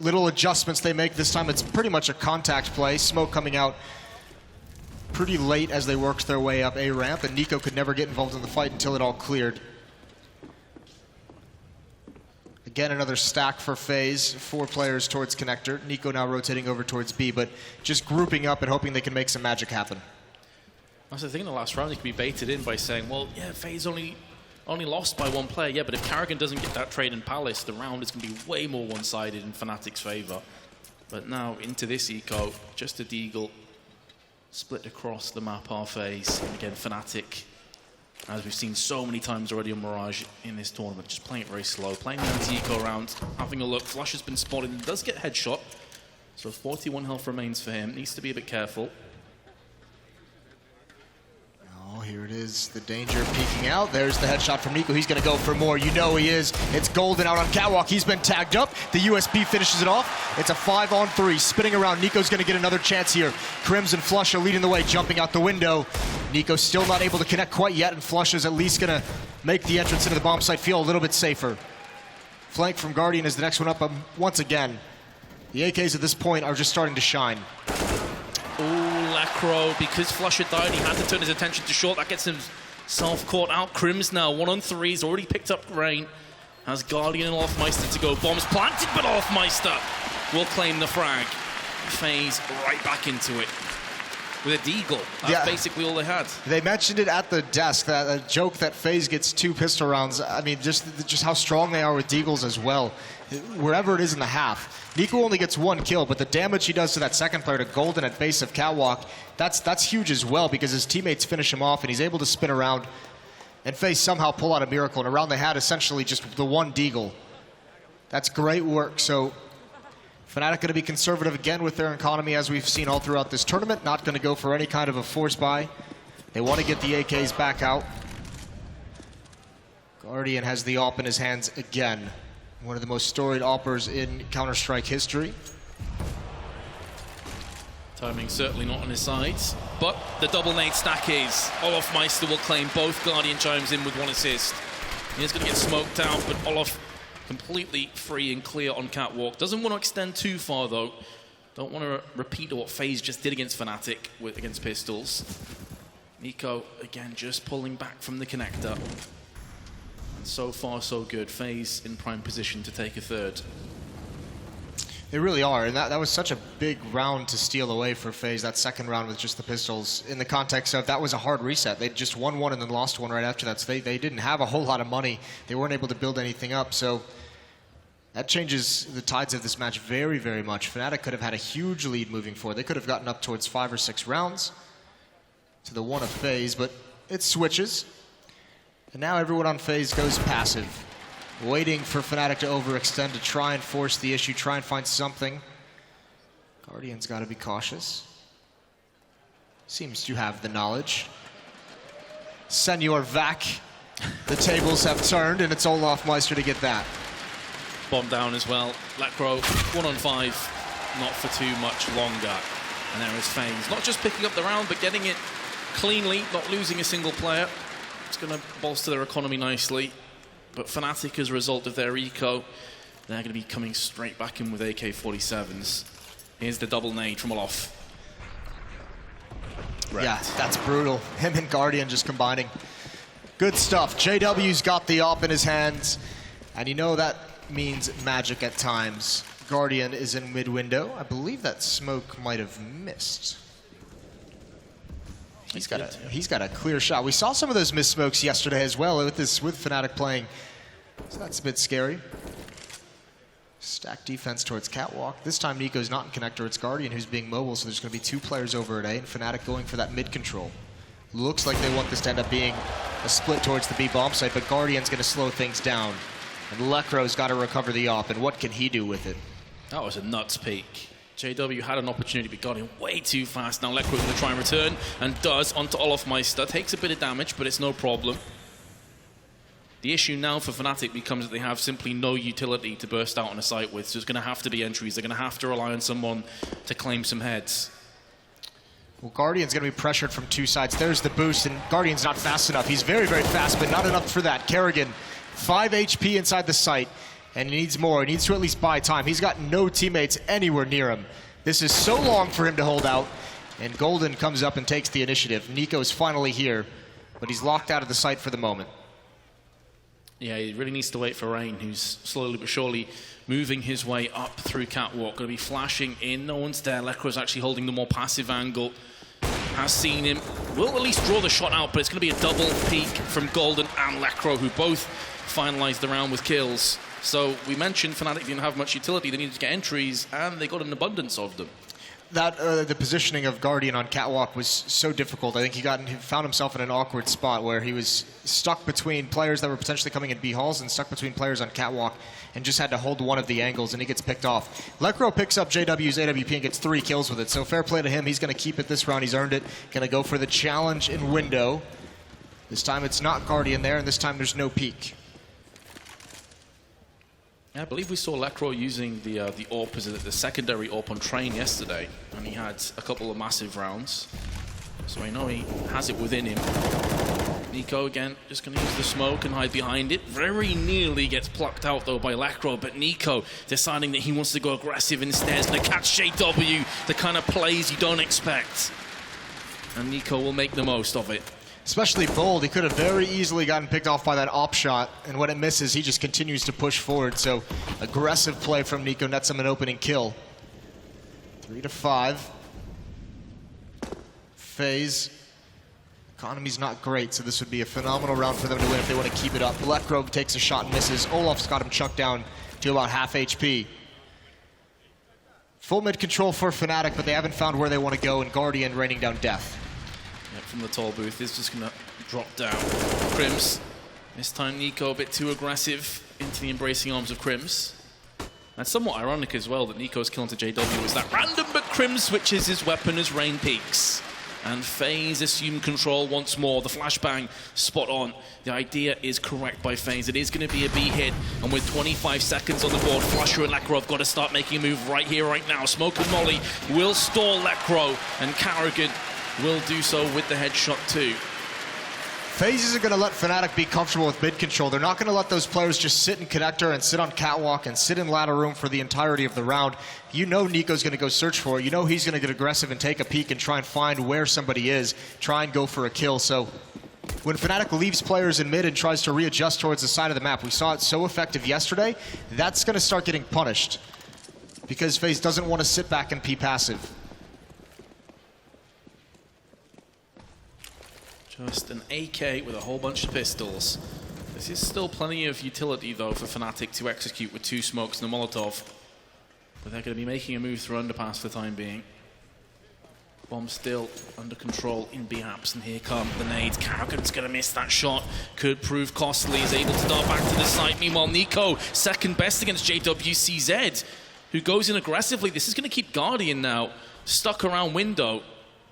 S7: little adjustments they make. This time it's pretty much a contact play. Smoke coming out pretty late as they worked their way up A ramp, and Nico could never get involved in the fight until it all cleared. Again, another stack for FaZe, 4 players towards connector. Nico now rotating over towards B, but just grouping up and hoping they can make some magic happen.
S8: That's the thing in the last round, you can be baited in by saying, well, yeah, FaZe only lost by 1 player, yeah, but if Karrigan doesn't get that trade in Palace, the round is going to be way more one-sided in Fnatic's favor. But now, into this eco, just a deagle, split across the map are FaZe, and again, Fnatic, as we've seen so many times already on Mirage in this tournament, just playing it very slow, playing the anti-eco round, having a look. Flush has been spotted and does get headshot, so 41 health remains for him. Needs to be a bit careful.
S7: Oh, here it is, the danger peeking out. There's the headshot from Nico. He's going to go for more. You know he is. It's Golden out on catwalk. He's been tagged up. The USP finishes it off. It's a 5-on-3. Spinning around. Nico's going to get another chance here. Crims and Flush are leading the way, jumping out the window. Nico still not able to connect quite yet, and Flush is at least going to make the entrance into the bomb site feel a little bit safer. Flank from Guardian is the next one up. Once again, the AKs at this point are just starting to shine.
S8: Ooh, Lacro, because Flush had died, he had to turn his attention to short. That gets him self-caught out. Crims now, 1-on-3. He's already picked up Rain. Has Guardian and Olofmeister to go. Bombs planted, but Olofmeister will claim the frag. FaZe right back into it with a deagle. That's basically all they had. They
S7: mentioned it at the desk, that a joke that FaZe gets 2 pistol rounds. I mean, just how strong they are with deagles as well. Wherever it is in the half. Nico only gets 1 kill, but the damage he does to that second player, to Golden at base of catwalk, that's huge as well, because his teammates finish him off and he's able to spin around and FaZe somehow pull out a miracle. And around they had essentially just the 1 deagle. That's great work. So Fnatic going to be conservative again with their economy, as we've seen all throughout this tournament. Not going to go for any kind of a force buy. They want to get the AKs back out. Guardian has the AWP in his hands again. One of the most storied AWPers in Counter-Strike history.
S8: Timing certainly not on his sides, but the double nade stack is. Olofmeister will claim both. Guardian chimes in with 1 assist. He's going to get smoked out, but Olof completely free and clear on catwalk. Doesn't want to extend too far though. Don't want to repeat what FaZe just did against Fnatic against pistols. Nico again just pulling back from the connector. And so far so good. FaZe in prime position to take a 3rd.
S7: They really are, and that was such a big round to steal away for FaZe, that second round with just the pistols, in the context of that was a hard reset. They just won 1 and then lost 1 right after that, so they didn't have a whole lot of money. They weren't able to build anything up, so that changes the tides of this match very, very much. Fnatic could have had a huge lead moving forward. They could have gotten up towards 5 or 6 rounds to the 1 of FaZe, but it switches. And now everyone on FaZe goes passive, waiting for Fnatic to overextend, to try and force the issue, try and find something. Guardian's got to be cautious. Seems to have the knowledge. Senor Vac, the tables have turned, and it's Olofmeister to get that.
S8: Bomb down as well. Lacro, 1-on-5, not for too much longer. And there is FaZe, not just picking up the round, but getting it cleanly, not losing a single player. It's going to bolster their economy nicely. But Fnatic, as a result of their eco, they're going to be coming straight back in with AK-47s. Here's the double nade from Olof.
S7: Right. Yeah, that's brutal. Him and Guardian just combining. Good stuff. JW's got the AWP in his hands, and you know that means magic at times. Guardian is in mid-window. I believe that smoke might have missed. He's got a clear shot. We saw some of those missed smokes yesterday as well with Fnatic playing. So that's a bit scary. Stack defense towards catwalk. This time Nico's not in connector, it's Guardian who's being mobile, so there's going to be 2 players over at A, and Fnatic going for that mid control. Looks like they want this to end up being a split towards the B bomb site, but Guardian's going to slow things down. And Lecro's got to recover the AWP, and what can he do with it?
S8: That was a nuts peak. JW had an opportunity, but got in way too fast. Now Lecro's going to try and return, and does, onto Olofmeister. Takes a bit of damage, but it's no problem. The issue now for Fnatic becomes that they have simply no utility to burst out on a site with, so there's going to have to be entries. They're going to have to rely on someone to claim some heads.
S7: Well, Guardian's going to be pressured from 2 sides. There's the boost, and Guardian's not fast enough. He's very, very fast, but not enough for that. Karrigan, 5 HP inside the site. And he needs more. He needs to at least buy time. He's got no teammates anywhere near him. This is so long for him to hold out. And Golden comes up and takes the initiative. Nico's finally here, but he's locked out of the sight for the moment.
S8: Yeah, he really needs to wait for Rain, who's slowly but surely moving his way up through Catwalk. Going to be flashing in. No one's there. Lekro's actually holding the more passive angle. Has seen him. Will at least draw the shot out, but it's going to be a double peek from Golden and Lekro, who both finalized the round with kills. So we mentioned Fnatic didn't have much utility. They needed to get entries, and they got an abundance of them.
S7: That the positioning of Guardian on Catwalk was so difficult. I think he found himself in an awkward spot where he was stuck between players that were potentially coming in B halls and stuck between players on Catwalk, and just had to hold one of the angles, and he gets picked off. Lekro picks up JW's AWP and gets 3 kills with it, so fair play to him. He's going to keep it this round. He's earned it. Going to go for the challenge in window. This time it's not Guardian there, and this time there's no peek.
S8: Yeah, I believe we saw Lekro using the AWP as the secondary AWP on Train yesterday, and he had a couple of massive rounds. So I know he has it within him. Nico again, just going to use the smoke and hide behind it. Very nearly gets plucked out though by Lekro, but Nico deciding that he wants to go aggressive instead. He's going to catch JW, the kind of plays you don't expect. And Nico will make the most of it.
S7: Especially bold. He could have very easily gotten picked off by that op shot, and when it misses, he just continues to push forward. So aggressive play from Nico nets him an opening kill. 3-5. FaZe. Economy's not great, so this would be a phenomenal round for them to win if they want to keep it up. Lekro takes a shot and misses. Olaf's got him chucked down to about half HP. Full mid control for Fnatic, but they haven't found where they want to go, and Guardian raining down death.
S8: Yep, from the tall booth is just going to drop down. Crims. This time Nico a bit too aggressive into the embracing arms of Crims. And somewhat ironic as well that Nico's kill into JW was that random, but Crims switches his weapon as Rain peaks. And FaZe assume control once more. The flashbang spot on. The idea is correct by FaZe. It is going to be a B hit. And with 25 seconds on the board, Flusher and Lekro have got to start making a move right here, right now. Smoke and Molly will stall Lekro, and Carrigan will do so with the headshot too.
S7: FaZe isn't going to let Fnatic be comfortable with mid control. They're not going to let those players just sit in connector and sit on Catwalk and sit in ladder room for the entirety of the round. You know Nico's going to go search for it. You know he's going to get aggressive and take a peek and try and find where somebody is, try and go for a kill. So when Fnatic leaves players in mid and tries to readjust towards the side of the map, we saw it so effective yesterday, that's going to start getting punished because FaZe doesn't want to sit back and be passive.
S8: Just an AK with a whole bunch of pistols. This is still plenty of utility, though, for Fnatic to execute with 2 smokes and a Molotov. But they're going to be making a move through underpass for the time being. Bomb still under control in B-Apps, and here come the nades. Carrigan's going to miss that shot. Could prove costly. He's able to dart back to the site. Meanwhile, Nico, second best against JWCZ, who goes in aggressively. This is going to keep Guardian now stuck around window,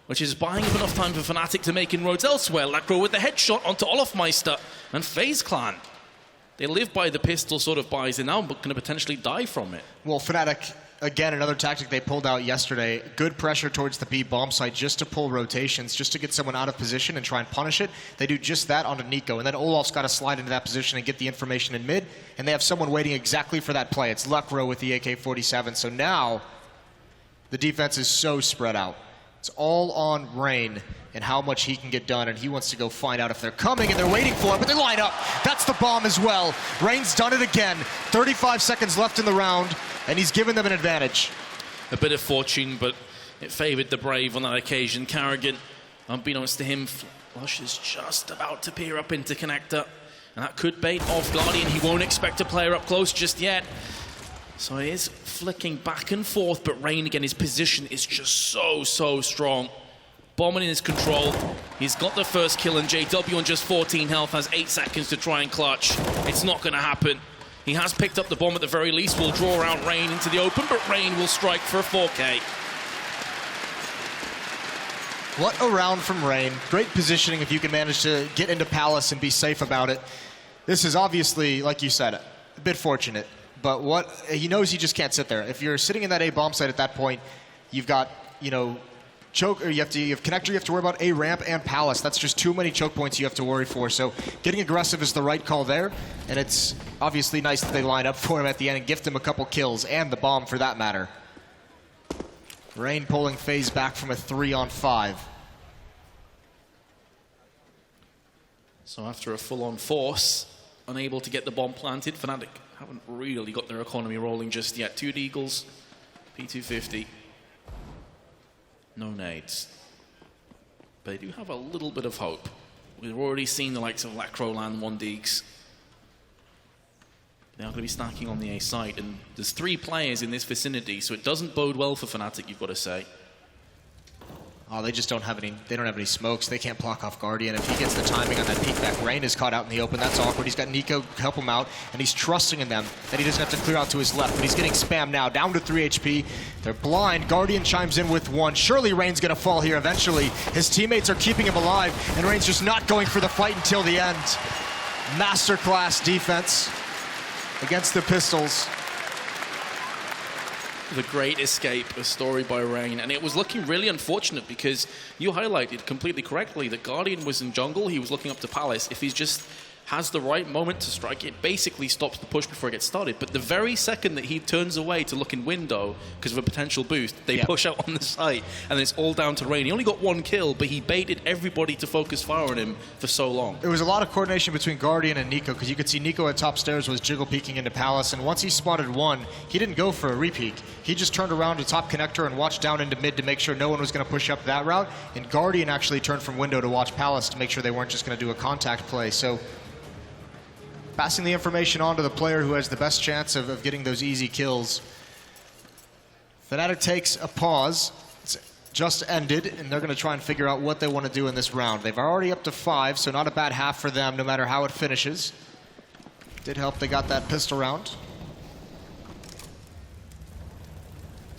S8: which is buying him enough time for Fnatic to make inroads elsewhere. Lekro with the headshot onto Olofmeister and FaZe Clan. They live by the pistol sort of buys. They're now going to potentially die from it.
S7: Well, Fnatic, again, another tactic they pulled out yesterday. Good pressure towards the B bomb site just to pull rotations, just to get someone out of position and try and punish it. They do just that onto Nico, and then Olaf's got to slide into that position and get the information in mid, and they have someone waiting exactly for that play. It's Lekro with the AK-47. So now the defense is so spread out. It's all on Rain and how much he can get done, and he wants to go find out if they're coming, and they're waiting for it, but they line up. That's the bomb as well. Rain's done it again. 35 seconds left in the round, and he's given them an advantage.
S8: A bit of fortune, but it favored the brave on that occasion. Carrigan, unbeknownst to him, Flush is just about to peer up into connector, and that could bait off Guardian. He won't expect a player up close just yet. So he is flicking back and forth, but Rain, again, his position is just so strong. Bombing in his control. He's got the first kill, and JW on just 14 health has 8 seconds to try and clutch. It's not going to happen. He has picked up the bomb at the very least. Will draw out Rain into the open, but Rain will strike for a 4K.
S7: What a round from Rain. Great positioning if you can manage to get into Palace and be safe about it. This is obviously, like you said, a bit fortunate. But what he knows, he just can't sit there. If you're sitting in that A bomb site at that point, you've got, you know, choke, or you have connector, you have to worry about A ramp and Palace. That's just too many choke points you have to worry for. So getting aggressive is the right call there, and it's obviously nice that they line up for him at the end and gift him a couple kills, and the bomb for that matter. Rain pulling FaZe back from a 3-on-5.
S8: So after a full-on force, unable to get the bomb planted, Fnatic haven't really got their economy rolling just yet. 2 Deagles, P250. No nades. But they do have a little bit of hope. We've already seen the likes of Lacro land 1 Deags. They are going to be stacking on the A side, and there's 3 players in this vicinity, so it doesn't bode well for Fnatic, you've got to say.
S7: Oh, they just don't have any. They don't have any smokes. They can't block off Guardian. If he gets the timing on that peek back, Rain is caught out in the open. That's awkward. He's got Nico to help him out, and he's trusting in them that he doesn't have to clear out to his left. But he's getting spammed now, down to 3 HP. They're blind. Guardian chimes in with 1. Surely Rain's gonna fall here eventually. His teammates are keeping him alive, and Rain's just not going for the fight until the end. Masterclass defense against the Pistols.
S8: The great escape, a story by Rain, and it was looking really unfortunate because you highlighted completely correctly that Guardian was in jungle, he was looking up to Palace. If he just has the right moment to strike, it basically stops the push before it gets started. But the very second that he turns away to look in window because of a potential boost, they push out on the site, and it's all down to Rain. He only got 1 kill, but he baited everybody to focus fire on him for so long.
S7: There was a lot of coordination between Guardian and Nico, because you could see Nico at top stairs was jiggle peeking into Palace, and once he spotted 1, he didn't go for a repeek. He just turned around to top connector and watched down into mid to make sure no one was going to push up that route, and Guardian actually turned from window to watch Palace to make sure they weren't just going to do a contact play. So passing the information on to the player who has the best chance of getting those easy kills. Fnatic takes a pause. It's just ended, and they're going to try and figure out what they want to do in this round. They've already up to 5, so not a bad half for them, no matter how it finishes. Did help they got that pistol round.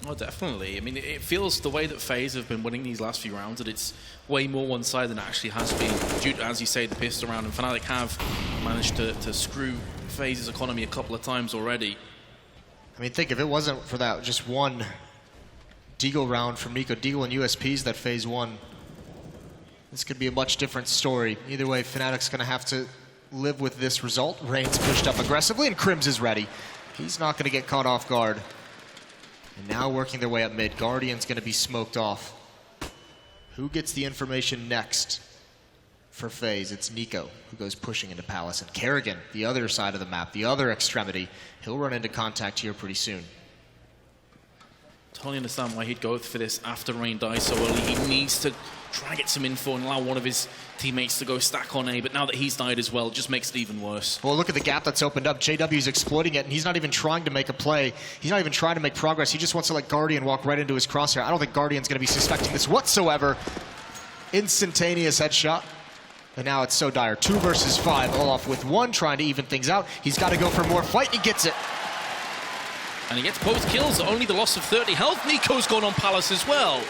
S8: Oh, definitely. I mean, it feels the way that FaZe have been winning these last few rounds that it's way more one-sided than it actually has been due to, as you say, the pistol round. And Fnatic have managed to screw FaZe's economy a couple of times already.
S7: I mean, think if it wasn't for that just 1 Deagle round from Nico, Deagle and USPs that FaZe won, this could be a much different story. Either way, Fnatic's going to have to live with this result. Rain's pushed up aggressively, and Crims is ready. He's not going to get caught off guard. And now working their way up mid. Guardian's going to be smoked off. Who gets the information next for FaZe? It's Nico, who goes pushing into Palace. And Kerrigan, the other side of the map, the other extremity, he'll run into contact here pretty soon.
S8: Totally understand why he'd go for this after Rain dies so early. He needs to try and get some info and allow one of his teammates to go stack on A, but now that he's died as well, it just makes it even worse.
S7: Well, look at the gap that's opened up. JW's exploiting it, and he's not even trying to make a play. He's not even trying to make progress. He just wants to let Guardian walk right into his crosshair. I don't think Guardian's going to be suspecting this whatsoever. Instantaneous headshot. And now it's so dire. 2 versus 5. Olaf with 1, trying to even things out. He's got to go for more fight, and he gets it.
S8: And he gets both kills, only the loss of 30 health. Nico's gone on Palace as well.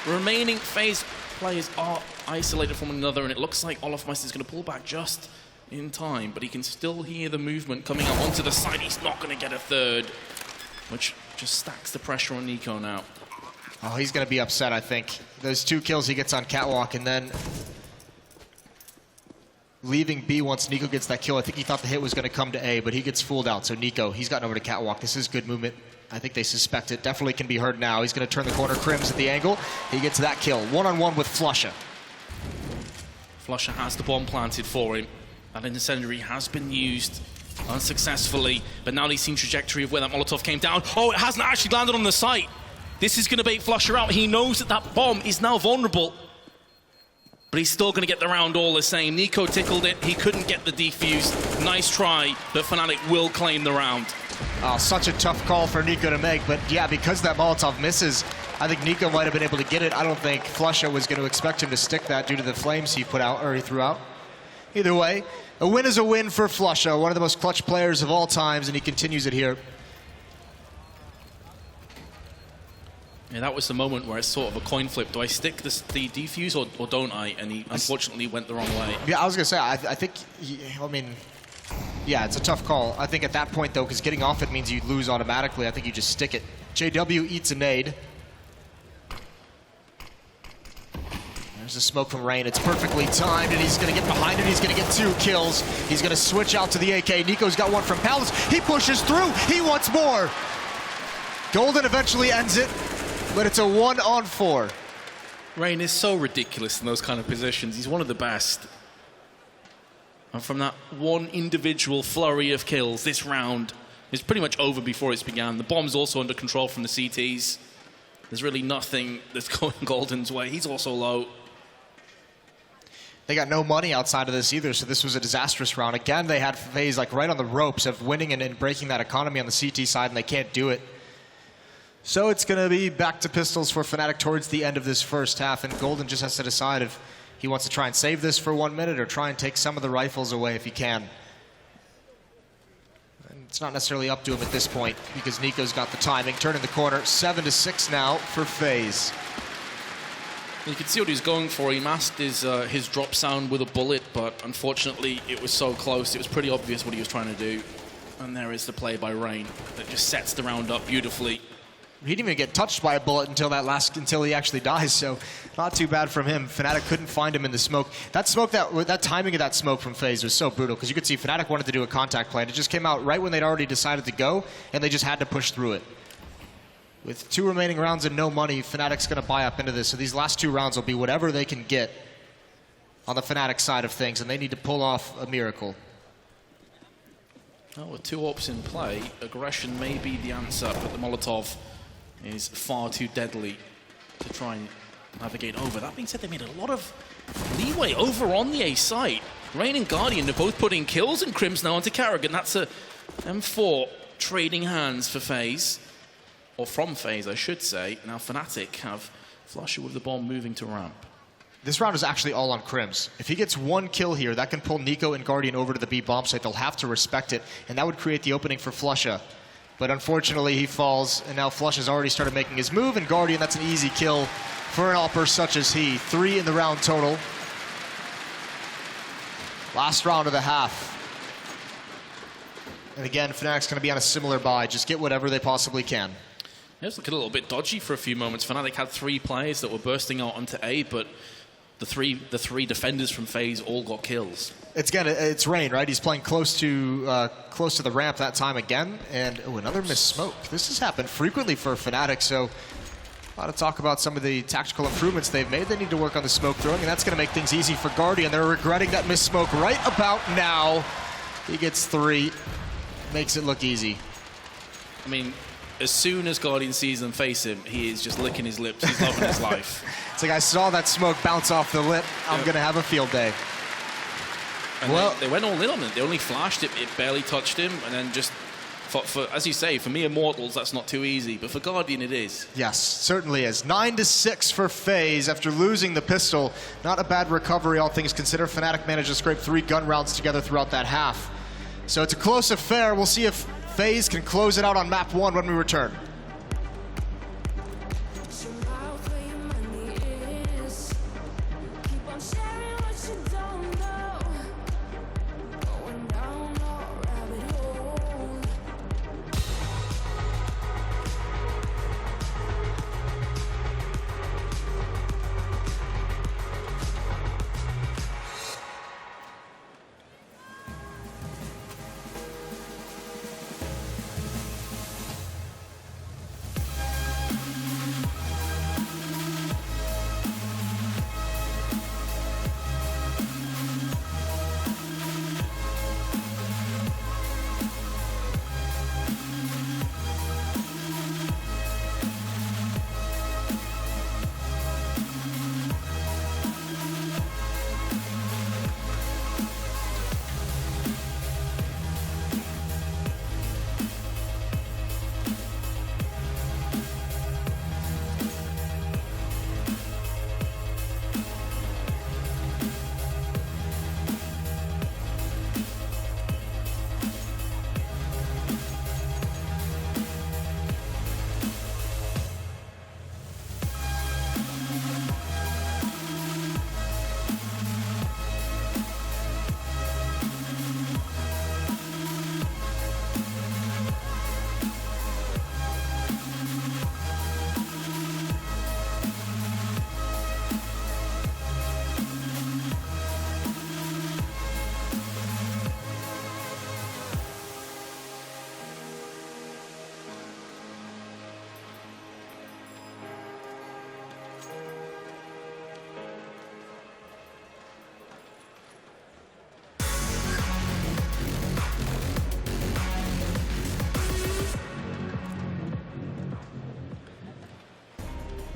S8: Remaining FaZe players are isolated from one another, and it looks like Olafmeister is going to pull back just in time, but he can still hear the movement coming up onto the side. He's not going to get a 3rd, which just stacks the pressure on Nico now.
S7: Oh, he's going to be upset, I think. Those 2 kills he gets on Catwalk, and then leaving B once Nico gets that kill. I think he thought the hit was going to come to A, but he gets fooled out. So Nico, he's gotten over to Catwalk. This is good movement. I think they suspect it. Definitely can be heard now. He's going to turn the corner. Crims at the angle. He gets that kill. 1-on-1 with Flusha.
S8: Flusha has the bomb planted for him. That incendiary has been used unsuccessfully, but now they've seen trajectory of where that Molotov came down. Oh, it hasn't actually landed on the site. This is going to bait Flusha out. He knows that that bomb is now vulnerable, but he's still going to get the round all the same. Nico tickled it. He couldn't get the defuse. Nice try, but Fnatic will claim the round.
S7: Oh, such a tough call for Nico to make, but yeah, because that Molotov misses, I think Nico might have been able to get it. I don't think Flusha was going to expect him to stick that due to the flames he put out, or he threw out. Either way, a win is a win for Flusha, one of the most clutch players of all times, and he continues it here.
S8: Yeah, that was the moment where it's sort of a coin flip. Do I stick the defuse or don't I? And he unfortunately went the wrong way.
S7: Yeah, I was going to say, I think, yeah, it's a tough call. I think at that point, though, because getting off it means you lose automatically, I think you just stick it. JW eats a nade. There's a smoke from Rain. It's perfectly timed, and he's going to get behind it. He's going to get 2 kills. He's going to switch out to the AK. Nico's got one from Palace. He pushes through. He wants more. Golden eventually ends it, but it's a 1-on-4.
S8: Rain is so ridiculous in those kind of positions. He's one of the best. And from that one individual flurry of kills, this round is pretty much over before it's began. The bomb's also under control from the CTs. There's really nothing that's going Golden's way. He's also low.
S7: They got no money outside of this either, so this was a disastrous round. Again, they had FaZe like right on the ropes of winning and breaking that economy on the CT side, and they can't do it. So it's going to be back to pistols for Fnatic towards the end of this first half, and Golden just has to decide if he wants to try and save this for 1 minute or try and take some of the rifles away if he can. And it's not necessarily up to him at this point because Nico's got the timing. Turning the corner, 7-6 now for FaZe.
S8: You can see what he's going for. He masked his drop sound with a bullet, but unfortunately it was so close. It was pretty obvious what he was trying to do. And there is the play by Rain that just sets the round up beautifully.
S7: He didn't even get touched by a bullet until he actually dies, so not too bad from him. Fnatic couldn't find him in the smoke. That timing of that smoke from FaZe was so brutal because you could see Fnatic wanted to do a contact play, and it just came out right when they'd already decided to go, and they just had to push through it. With 2 remaining rounds and no money, Fnatic's going to buy up into this, so these last 2 rounds will be whatever they can get on the Fnatic side of things, and they need to pull off a miracle.
S8: Well, with 2 ops in play, aggression may be the answer, but the Molotov is far too deadly to try and navigate over. That being said, they made a lot of leeway over on the A site. Rain and Guardian are both putting kills, and Crim's now onto Carrigan. That's a M4 trading hands for FaZe. Or from FaZe, I should say. Now Fnatic have Flusher with the bomb moving to ramp.
S7: This round is actually all on Crims. If he gets 1 kill here, that can pull Nico and Guardian over to the B bomb site. They'll have to respect it, and that would create the opening for Flusha. But unfortunately, he falls, and now Flush has already started making his move, and Guardian, that's an easy kill for an AWPer such as he. 3 in the round total. Last round of the half. And again, Fnatic's going to be on a similar buy. Just get whatever they possibly can.
S8: It was looking a little bit dodgy for a few moments. Fnatic had 3 players that were bursting out onto A, but the three defenders from FaZe all got kills.
S7: It's Rain, right? He's playing close to the ramp that time again, and another missed smoke. This has happened frequently for Fnatic, so a lot of talk about some of the tactical improvements they've made. They need to work on the smoke throwing, and that's going to make things easy for Guardian. They're regretting that missed smoke right about now. He gets 3, makes it look easy.
S8: I mean, as soon as Guardian sees them face him, he is just licking his lips. He's loving his life.
S7: It's like, I saw that smoke bounce off the lip. I'm going to have a field day.
S8: And well, they went all in on it. They only flashed it. It barely touched him. And then just, for as you say, for me Immortals, that's not too easy. But for Guardian, it is.
S7: Yes, certainly is. 9-6 for FaZe after losing the pistol. Not a bad recovery, all things considered. Fnatic managed to scrape 3 gun rounds together throughout that half. So it's a close affair. We'll see if FaZe can close it out on map 1 when we return.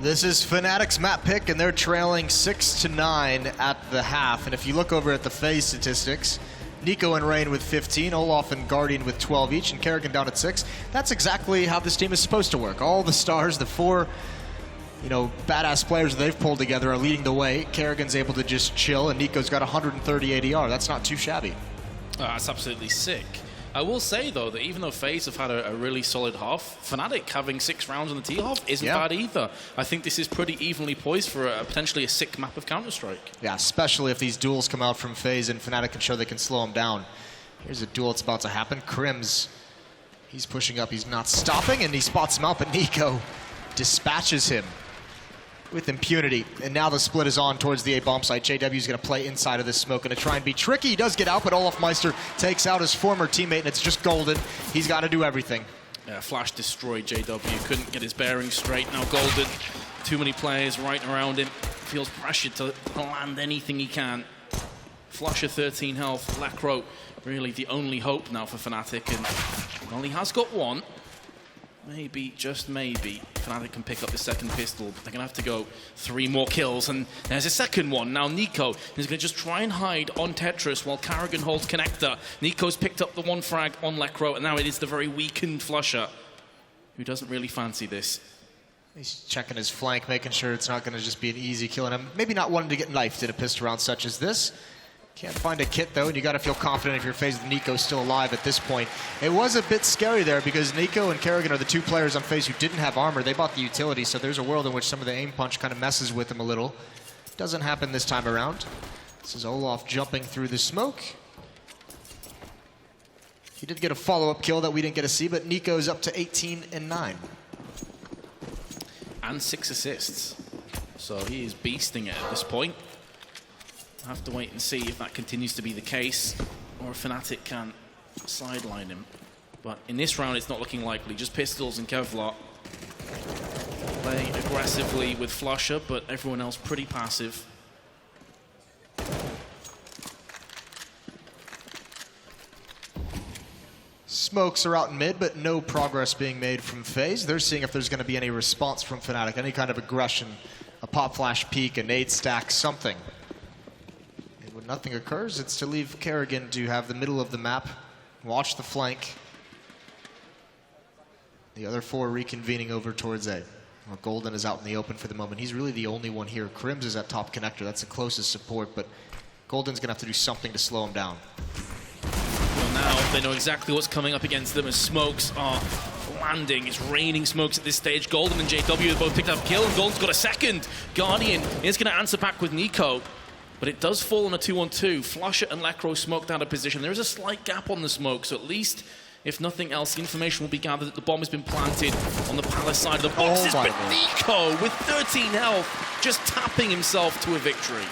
S7: This is Fnatic's map pick, and they're trailing 6-9 at the half. And if you look over at the FaZe statistics, Nico and Rain with 15, Olaf and Guardian with 12 each, and Kerrigan down at 6. That's exactly how this team is supposed to work. All the stars, the four, badass players that they've pulled together are leading the way. Kerrigan's able to just chill, and Nico's got 130 ADR. That's not too shabby.
S8: That's absolutely sick. I will say, though, that even though FaZe have had a really solid half, Fnatic having 6 rounds on the T-half isn't bad either. I think this is pretty evenly poised for potentially a sick map of Counter-Strike.
S7: Yeah, especially if these duels come out from FaZe and Fnatic can show they can slow them down. Here's a duel that's about to happen. Crims, he's pushing up, he's not stopping, and he spots him out, but Nico dispatches him with impunity. And now the split is on towards the A bomb site. JW is going to play inside of this smoke, going to try and be tricky. He does get out, but Olaf Meister takes out his former teammate, and it's just Golden. He's got to do everything.
S8: Yeah, Flash destroyed JW. Couldn't get his bearings straight. Now Golden, too many players right around him. Feels pressured to land anything he can. Flusher 13 health. Lacro really the only hope now for Fnatic, and only has got one. Maybe, just maybe, Fnatic can pick up the second pistol. But they're going to have to go 3 more kills, and there's a second one. Now Nico is going to just try and hide on Tetris while Kerrigan holds connector. Nico's picked up the 1 frag on Lekro, and now it is the very weakened Flusher, who doesn't really fancy this.
S7: He's checking his flank, making sure it's not going to just be an easy kill, and maybe not wanting to get knifed in a pistol round such as this. Can't find a kit, though, and you got to feel confident if you're FaZe with Nico still alive at this point. It was a bit scary there because Nico and Kerrigan are the 2 players on FaZe who didn't have armor. They bought the utility, so there's a world in which some of the aim punch kind of messes with them a little. Doesn't happen this time around. This is Olaf jumping through the smoke. He did get a follow-up kill that we didn't get to see, but Nico's up to 18 and 9.
S8: And 6 assists. So he is beasting it at this point. I'll have to wait and see if that continues to be the case, or if Fnatic can sideline him. But in this round, it's not looking likely. Just pistols and Kevlar. Playing aggressively with Flusher, but everyone else pretty passive.
S7: Smokes are out in mid, but no progress being made from FaZe. They're seeing if there's going to be any response from Fnatic, any kind of aggression, a pop flash peek, a nade stack, something. When nothing occurs, it's to leave Kerrigan to have the middle of the map, watch the flank. The other 4 reconvening over towards A. Well, Golden is out in the open for the moment. He's really the only one here. Crims is at top connector. That's the closest support, but Golden's going to have to do something to slow him down.
S8: Well, now they know exactly what's coming up against them as smokes are landing. It's raining smokes at this stage. Golden and JW have both picked up a kill, and Golden's got a second. Guardian is going to answer back with Nico. But it does fall on a 2-on-2. Flusher and Lacro smoked out of position. There is a slight gap on the smoke, so at least, if nothing else, the information will be gathered that the bomb has been planted on the palace side of the boxes. But Nico, with 13 health, just tapping himself to a victory.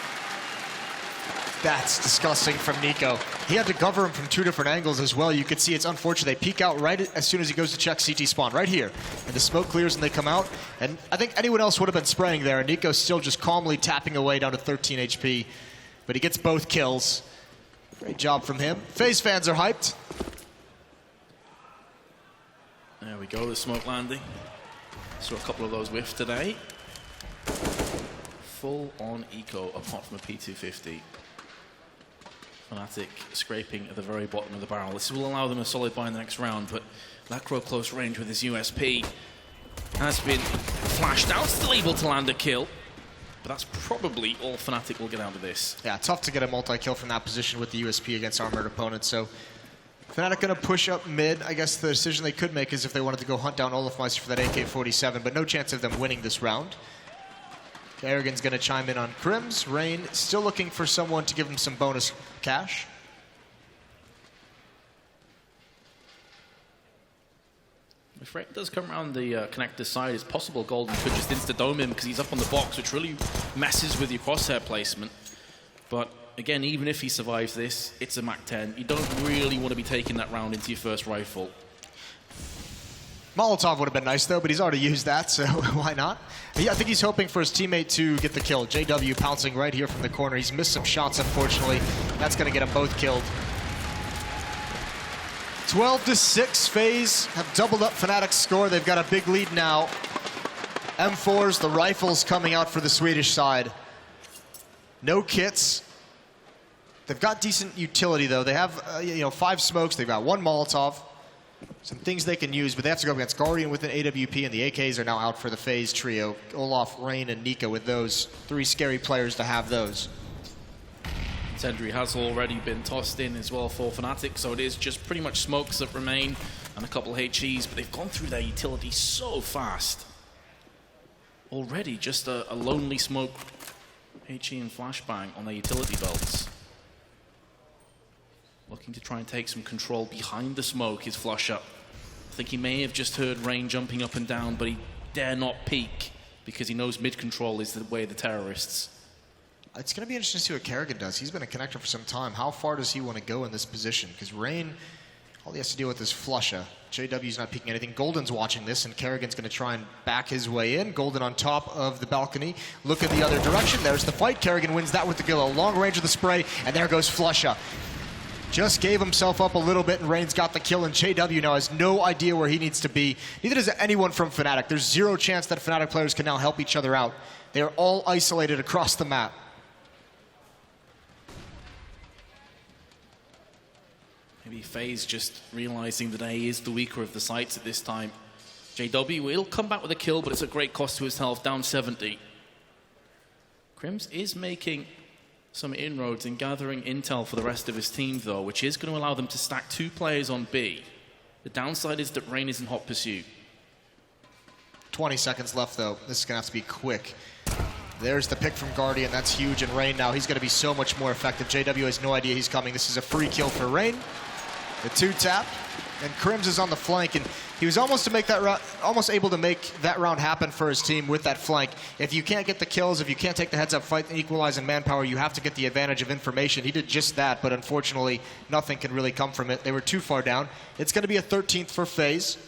S7: That's disgusting from Nico. He had to cover him from 2 different angles as well. You could see it's unfortunate. They peek out right as soon as he goes to check CT spawn, right here. And the smoke clears and they come out. And I think anyone else would have been spraying there. And Nico's still just calmly tapping away down to 13 HP. But he gets both kills. Great job from him. FaZe fans are hyped.
S8: There we go, the smoke landing. Saw a couple of those whiff today. Full on eco apart from a P250. Fnatic scraping at the very bottom of the barrel. This will allow them a solid buy in the next round, but Lacro close range with his USP has been flashed out, still able to land a kill. But that's probably all Fnatic will get out of this.
S7: Yeah, tough to get a multi-kill from that position with the USP against armored opponents. So Fnatic going to push up mid. I guess the decision they could make is if they wanted to go hunt down Olaf Meister for that AK-47, but no chance of them winning this round. Kerrigan's going to chime in on Crims. Rain still looking for someone to give him some bonus cash.
S8: If Rain does come around the connector side, it's possible Golden could just insta-dome him because he's up on the box, which really messes with your crosshair placement. But again, even if he survives this, it's a MAC-10. You don't really want to be taking that round into your first rifle.
S7: Molotov would have been nice, though, but he's already used that, so why not? I think he's hoping for his teammate to get the kill. JW pouncing right here from the corner. He's missed some shots, unfortunately. That's going to get them both killed. 12-6, FaZe have doubled up Fnatic's score. They've got a big lead now M4s, the rifles coming out for the Swedish side. No kits. They've got decent utility, though. They have, 5 smokes. They've got 1 Molotov. Some things they can use, but they have to go against Guardian with an AWP, and the AKs are now out for the FaZe trio. Olaf, Rain, and Nika with those 3 scary players to have those.
S8: Sentry has already been tossed in as well for Fnatic, so it is just pretty much smokes that remain and a couple of HEs, but they've gone through their utility so fast. Already just a lonely smoke HE and flashbang on their utility belts. Looking to try and take some control behind the smoke is Flusher. I think he may have just heard Rain jumping up and down, but he dare not peek because he knows mid-control is the way of the terrorists.
S7: It's going to be interesting to see what Kerrigan does. He's been a connector for some time. How far does he want to go in this position? Because Rain, all he has to deal with is Flusher. JW's not peeking anything. Golden's watching this, and Kerrigan's going to try and back his way in. Golden on top of the balcony. Look in the other direction. There's the fight. Kerrigan wins that with the kill. Long range of the spray, and there goes Flusher. Just gave himself up a little bit, and Rain's got the kill, and JW now has no idea where he needs to be. Neither does anyone from Fnatic. There's zero chance that Fnatic players can now help each other out. They are all isolated across the map.
S8: Maybe FaZe just realizing that A is the weaker of the sites at this time. JW will come back with a kill, but it's a great cost to his health, down 70. Crims is making some inroads in gathering intel for the rest of his team, though, which is going to allow them to stack 2 players on B. The downside is that Rain is in hot pursuit.
S7: 20 seconds left, though. This is going to have to be quick. There's the pick from Guardian. That's huge. And Rain now, he's going to be so much more effective. JW has no idea he's coming. This is a free kill for Rain. The 2-tap. And Crims is on the flank, and he was almost able to make that round happen for his team with that flank. If you can't get the kills, if you can't take the heads-up fight and equalize in manpower, you have to get the advantage of information. He did just that, but unfortunately, nothing can really come from it. They were too far down. It's going to be a 13th for FaZe.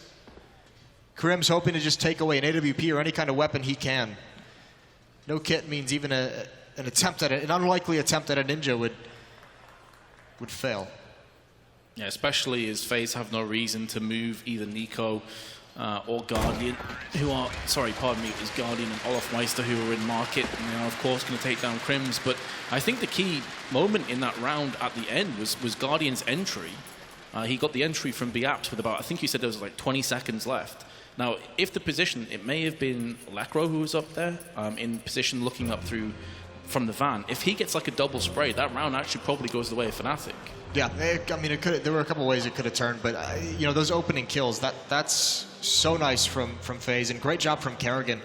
S7: Crims hoping to just take away an AWP or any kind of weapon he can. No kit means even an unlikely attempt at a ninja would fail.
S8: Yeah, especially as FaZe have no reason to move either Nico or Guardian, who are, pardon me, it was Guardian and Olaf Meister who were in market, and they are of course going to take down Crims. But I think the key moment in that round at the end was Guardian's entry. He got the entry from Biaps with about, I think you said there was like 20 seconds left. Now, if the position, it may have been Lekro who was up there in position looking up from the van. If he gets like a double spray, that round actually probably goes the way of Fnatic.
S7: Yeah, I mean, there were a couple ways it could have turned, but those opening kills, that's so nice from FaZe, and great job from Kerrigan.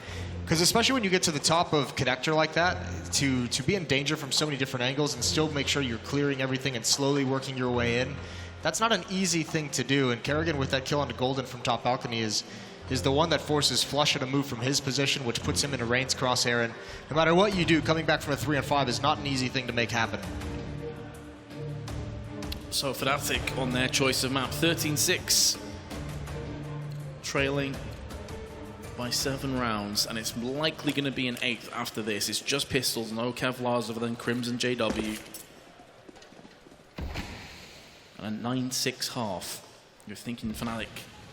S7: Because especially when you get to the top of connector like that, to be in danger from so many different angles and still make sure you're clearing everything and slowly working your way in, that's not an easy thing to do. And Kerrigan with that kill onto Golden from top balcony is the one that forces Flusher to move from his position, which puts him in a Rain's crosshair. And no matter what you do, coming back from a 3-on-5 is not an easy thing to make happen.
S8: So Fnatic on their choice of map, 13-6. Trailing by 7 rounds, and it's likely going to be an 8th after this. It's just pistols, no Kevlars other than Crims and JW. And a 9-6 half. You're thinking Fnatic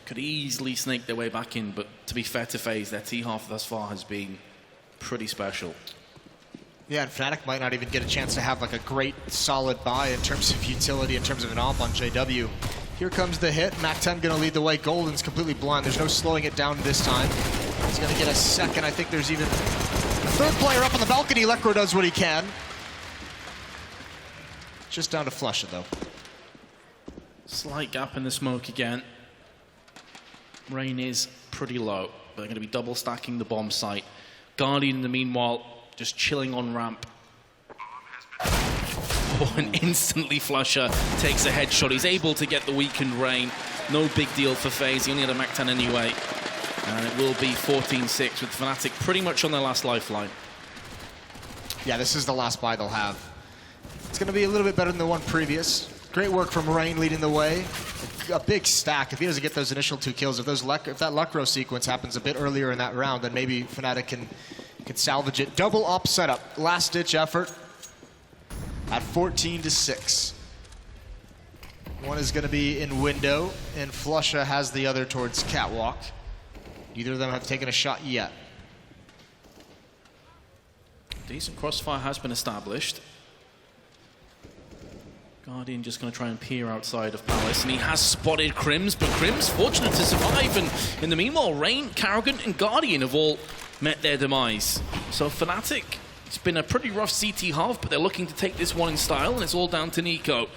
S8: could easily snake their way back in, but to be fair to FaZe, their T-half thus far has been pretty special.
S7: Yeah, and Fnatic might not even get a chance to have like a great solid buy in terms of utility, in terms of an op on JW. Here comes the hit. Mac-10 going to lead the way. Golden's completely blind. There's no slowing it down this time. He's going to get a second. I think there's even a 3rd player up on the balcony. Lekro does what he can. Just down to Flusher, though.
S8: Slight gap in the smoke again. Rain is pretty low. They're going to be double stacking the bomb site. Guardian, in the meanwhile, just chilling on ramp. Oh, and instantly Flusher takes a headshot. He's able to get the weakened Rain. No big deal for FaZe. He only had a Mac-10 anyway. And it will be 14-6 with Fnatic pretty much on their last lifeline.
S7: Yeah, this is the last buy they'll have. It's going to be a little bit better than the one previous. Great work from Rain leading the way. A big stack. If he doesn't get those initial 2 kills, if that Lekro sequence happens a bit earlier in that round, then maybe Fnatic can salvage it. Double up setup. Last-ditch effort at 14-6. One is going to be in window, and Flusher has the other towards catwalk. Neither of them have taken a shot yet.
S8: Decent crossfire has been established. Guardian just going to try and peer outside of Palace, and he has spotted Crims, but Crims fortunate to survive, and in the meanwhile, Rain, Karrigan, and Guardian have all met their demise. So Fnatic, it's been a pretty rough CT half, but they're looking to take this one in style, and it's all down to Nico.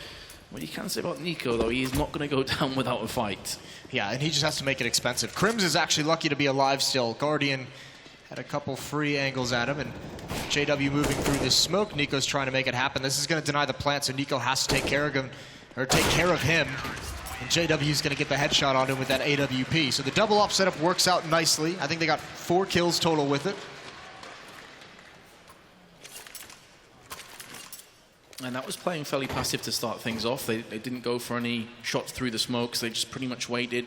S8: What you can say about Nico, though, he is not going to go down without a fight.
S7: Yeah, and he just has to make it expensive. Crims is actually lucky to be alive still. Guardian had a couple free angles at him, and JW moving through this smoke. Nico's trying to make it happen. This is going to deny the plant, so Nico has to take care of him, and JW's going to get the headshot on him with that AWP. So the double op setup works out nicely. I think they got 4 kills total with it.
S8: And that was playing fairly passive to start things off. They didn't go for any shots through the smokes. They just pretty much waited.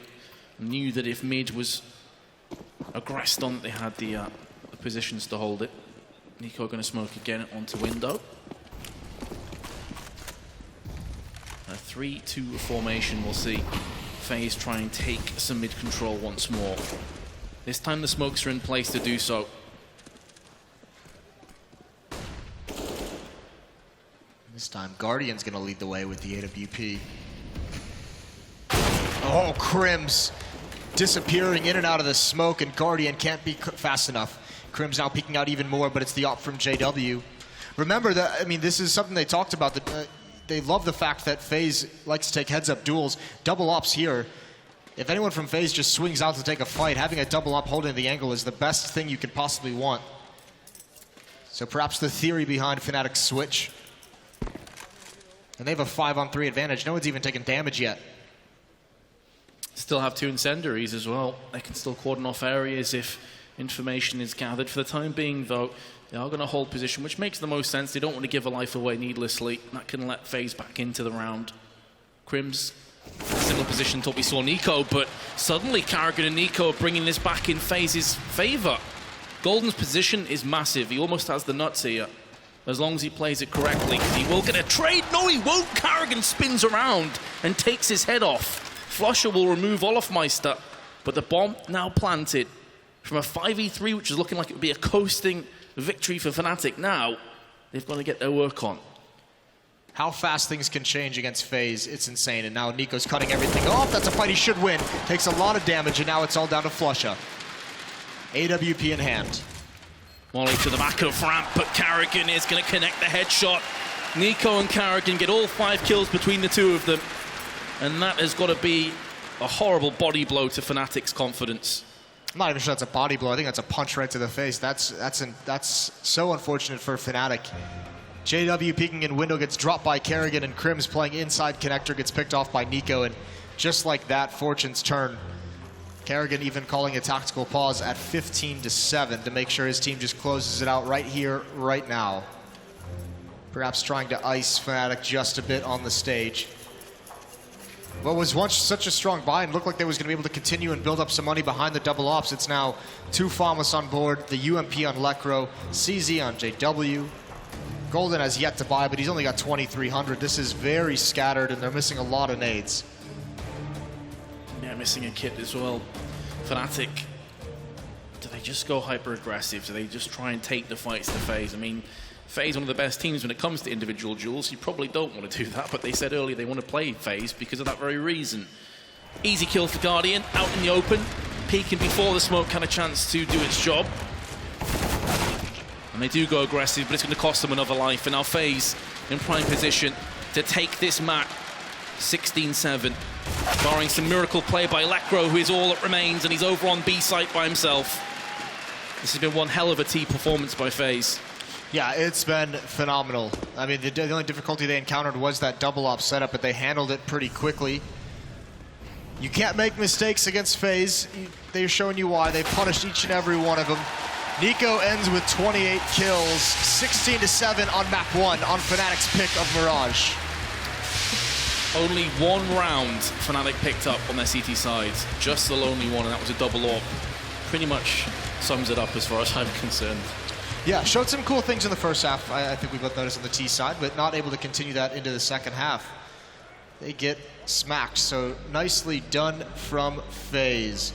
S8: Knew that if mid was aggressed on, they had the positions to hold it. Nico going to smoke again onto window. A 3-2 formation. We'll see FaZe try and take some mid control once more. This time the smokes are in place to do so.
S7: This time Guardian's going to lead the way with the AWP. Oh, Crims disappearing in and out of the smoke, and Guardian can't be fast enough. Crims now peeking out even more, but it's the op from JW. Remember that, I mean, this is something they talked about. That they love the fact that FaZe likes to take heads-up duels. Double ops here. If anyone from FaZe just swings out to take a fight, having a double op holding the angle is the best thing you could possibly want. So perhaps the theory behind Fnatic's switch. And they have a 5-on-3 advantage. No one's even taken damage yet.
S8: Still have 2 incendiaries as well. They can still cordon off areas if information is gathered. For the time being, though, they are going to hold position, which makes the most sense. They don't want to give a life away needlessly. That can let FaZe back into the round. Crims, similar position to what we saw Nico, but suddenly Karrigan and Nico are bringing this back in FaZe's favor. Golden's position is massive. He almost has the nuts here, as long as he plays it correctly. He will get a trade. No, he won't. Karrigan spins around and takes his head off. Flosher will remove Olofmeister, but the bomb now planted. From a 5v3, which is looking like it would be a coasting victory for Fnatic, now they've got to get their work on.
S7: How fast things can change against FaZe, it's insane. And now Nico's cutting everything off. That's a fight he should win. Takes a lot of damage, and now it's all down to Flosher. AWP in hand.
S8: Molly to the back of ramp, but Karrigan is going to connect the headshot. Nico and Karrigan get all 5 kills between the two of them. And that has got to be a horrible body blow to Fnatic's confidence.
S7: I'm not even sure that's a body blow. I think that's a punch right to the face. That's so unfortunate for Fnatic. JW peeking in window gets dropped by Karrigan, and Crims playing inside connector gets picked off by Nico. And just like that, fortune's turn. Karrigan even calling a tactical pause at 15-7 to make sure his team just closes it out right here, right now. Perhaps trying to ice Fnatic just a bit on the stage. What was once such a strong buy and looked like they was going to be able to continue and build up some money behind the double ops. It's now 2 Famas on board, the UMP on Lekro, CZ on JW. Golden has yet to buy, but he's only got 2,300. This is very scattered, and they're missing a lot of nades.
S8: Yeah, missing a kit as well. Fnatic, do they just go hyper-aggressive? Do they just try and take the fights to FaZe? I mean, FaZe, one of the best teams when it comes to individual duels. You probably don't want to do that, but they said earlier they want to play FaZe because of that very reason. Easy kill for Guardian, out in the open. Peeking before the smoke had a chance to do its job. And they do go aggressive, but it's going to cost them another life. And now FaZe in prime position to take this map 16-7. Barring some miracle play by Lekro, who is all that remains, and he's over on B site by himself. This has been one hell of a T performance by FaZe.
S7: Yeah, it's been phenomenal. I mean, the only difficulty they encountered was that double op setup, but they handled it pretty quickly. You can't make mistakes against FaZe. They're showing you why. They punished each and every one of them. Nico ends with 28 kills, 16-7 on map 1 on Fnatic's pick of Mirage.
S8: Only 1 round Fnatic picked up on their CT side. Just the lonely one, and that was a double AWP. Pretty much sums it up as far as I'm concerned.
S7: Yeah, showed some cool things in the first half. I think we both noticed on the T side, but not able to continue that into the second half. They get smacked, so nicely done from FaZe.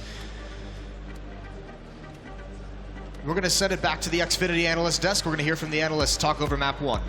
S7: We're going to send it back to the Xfinity analyst desk. We're going to hear from the analysts talk over map 1.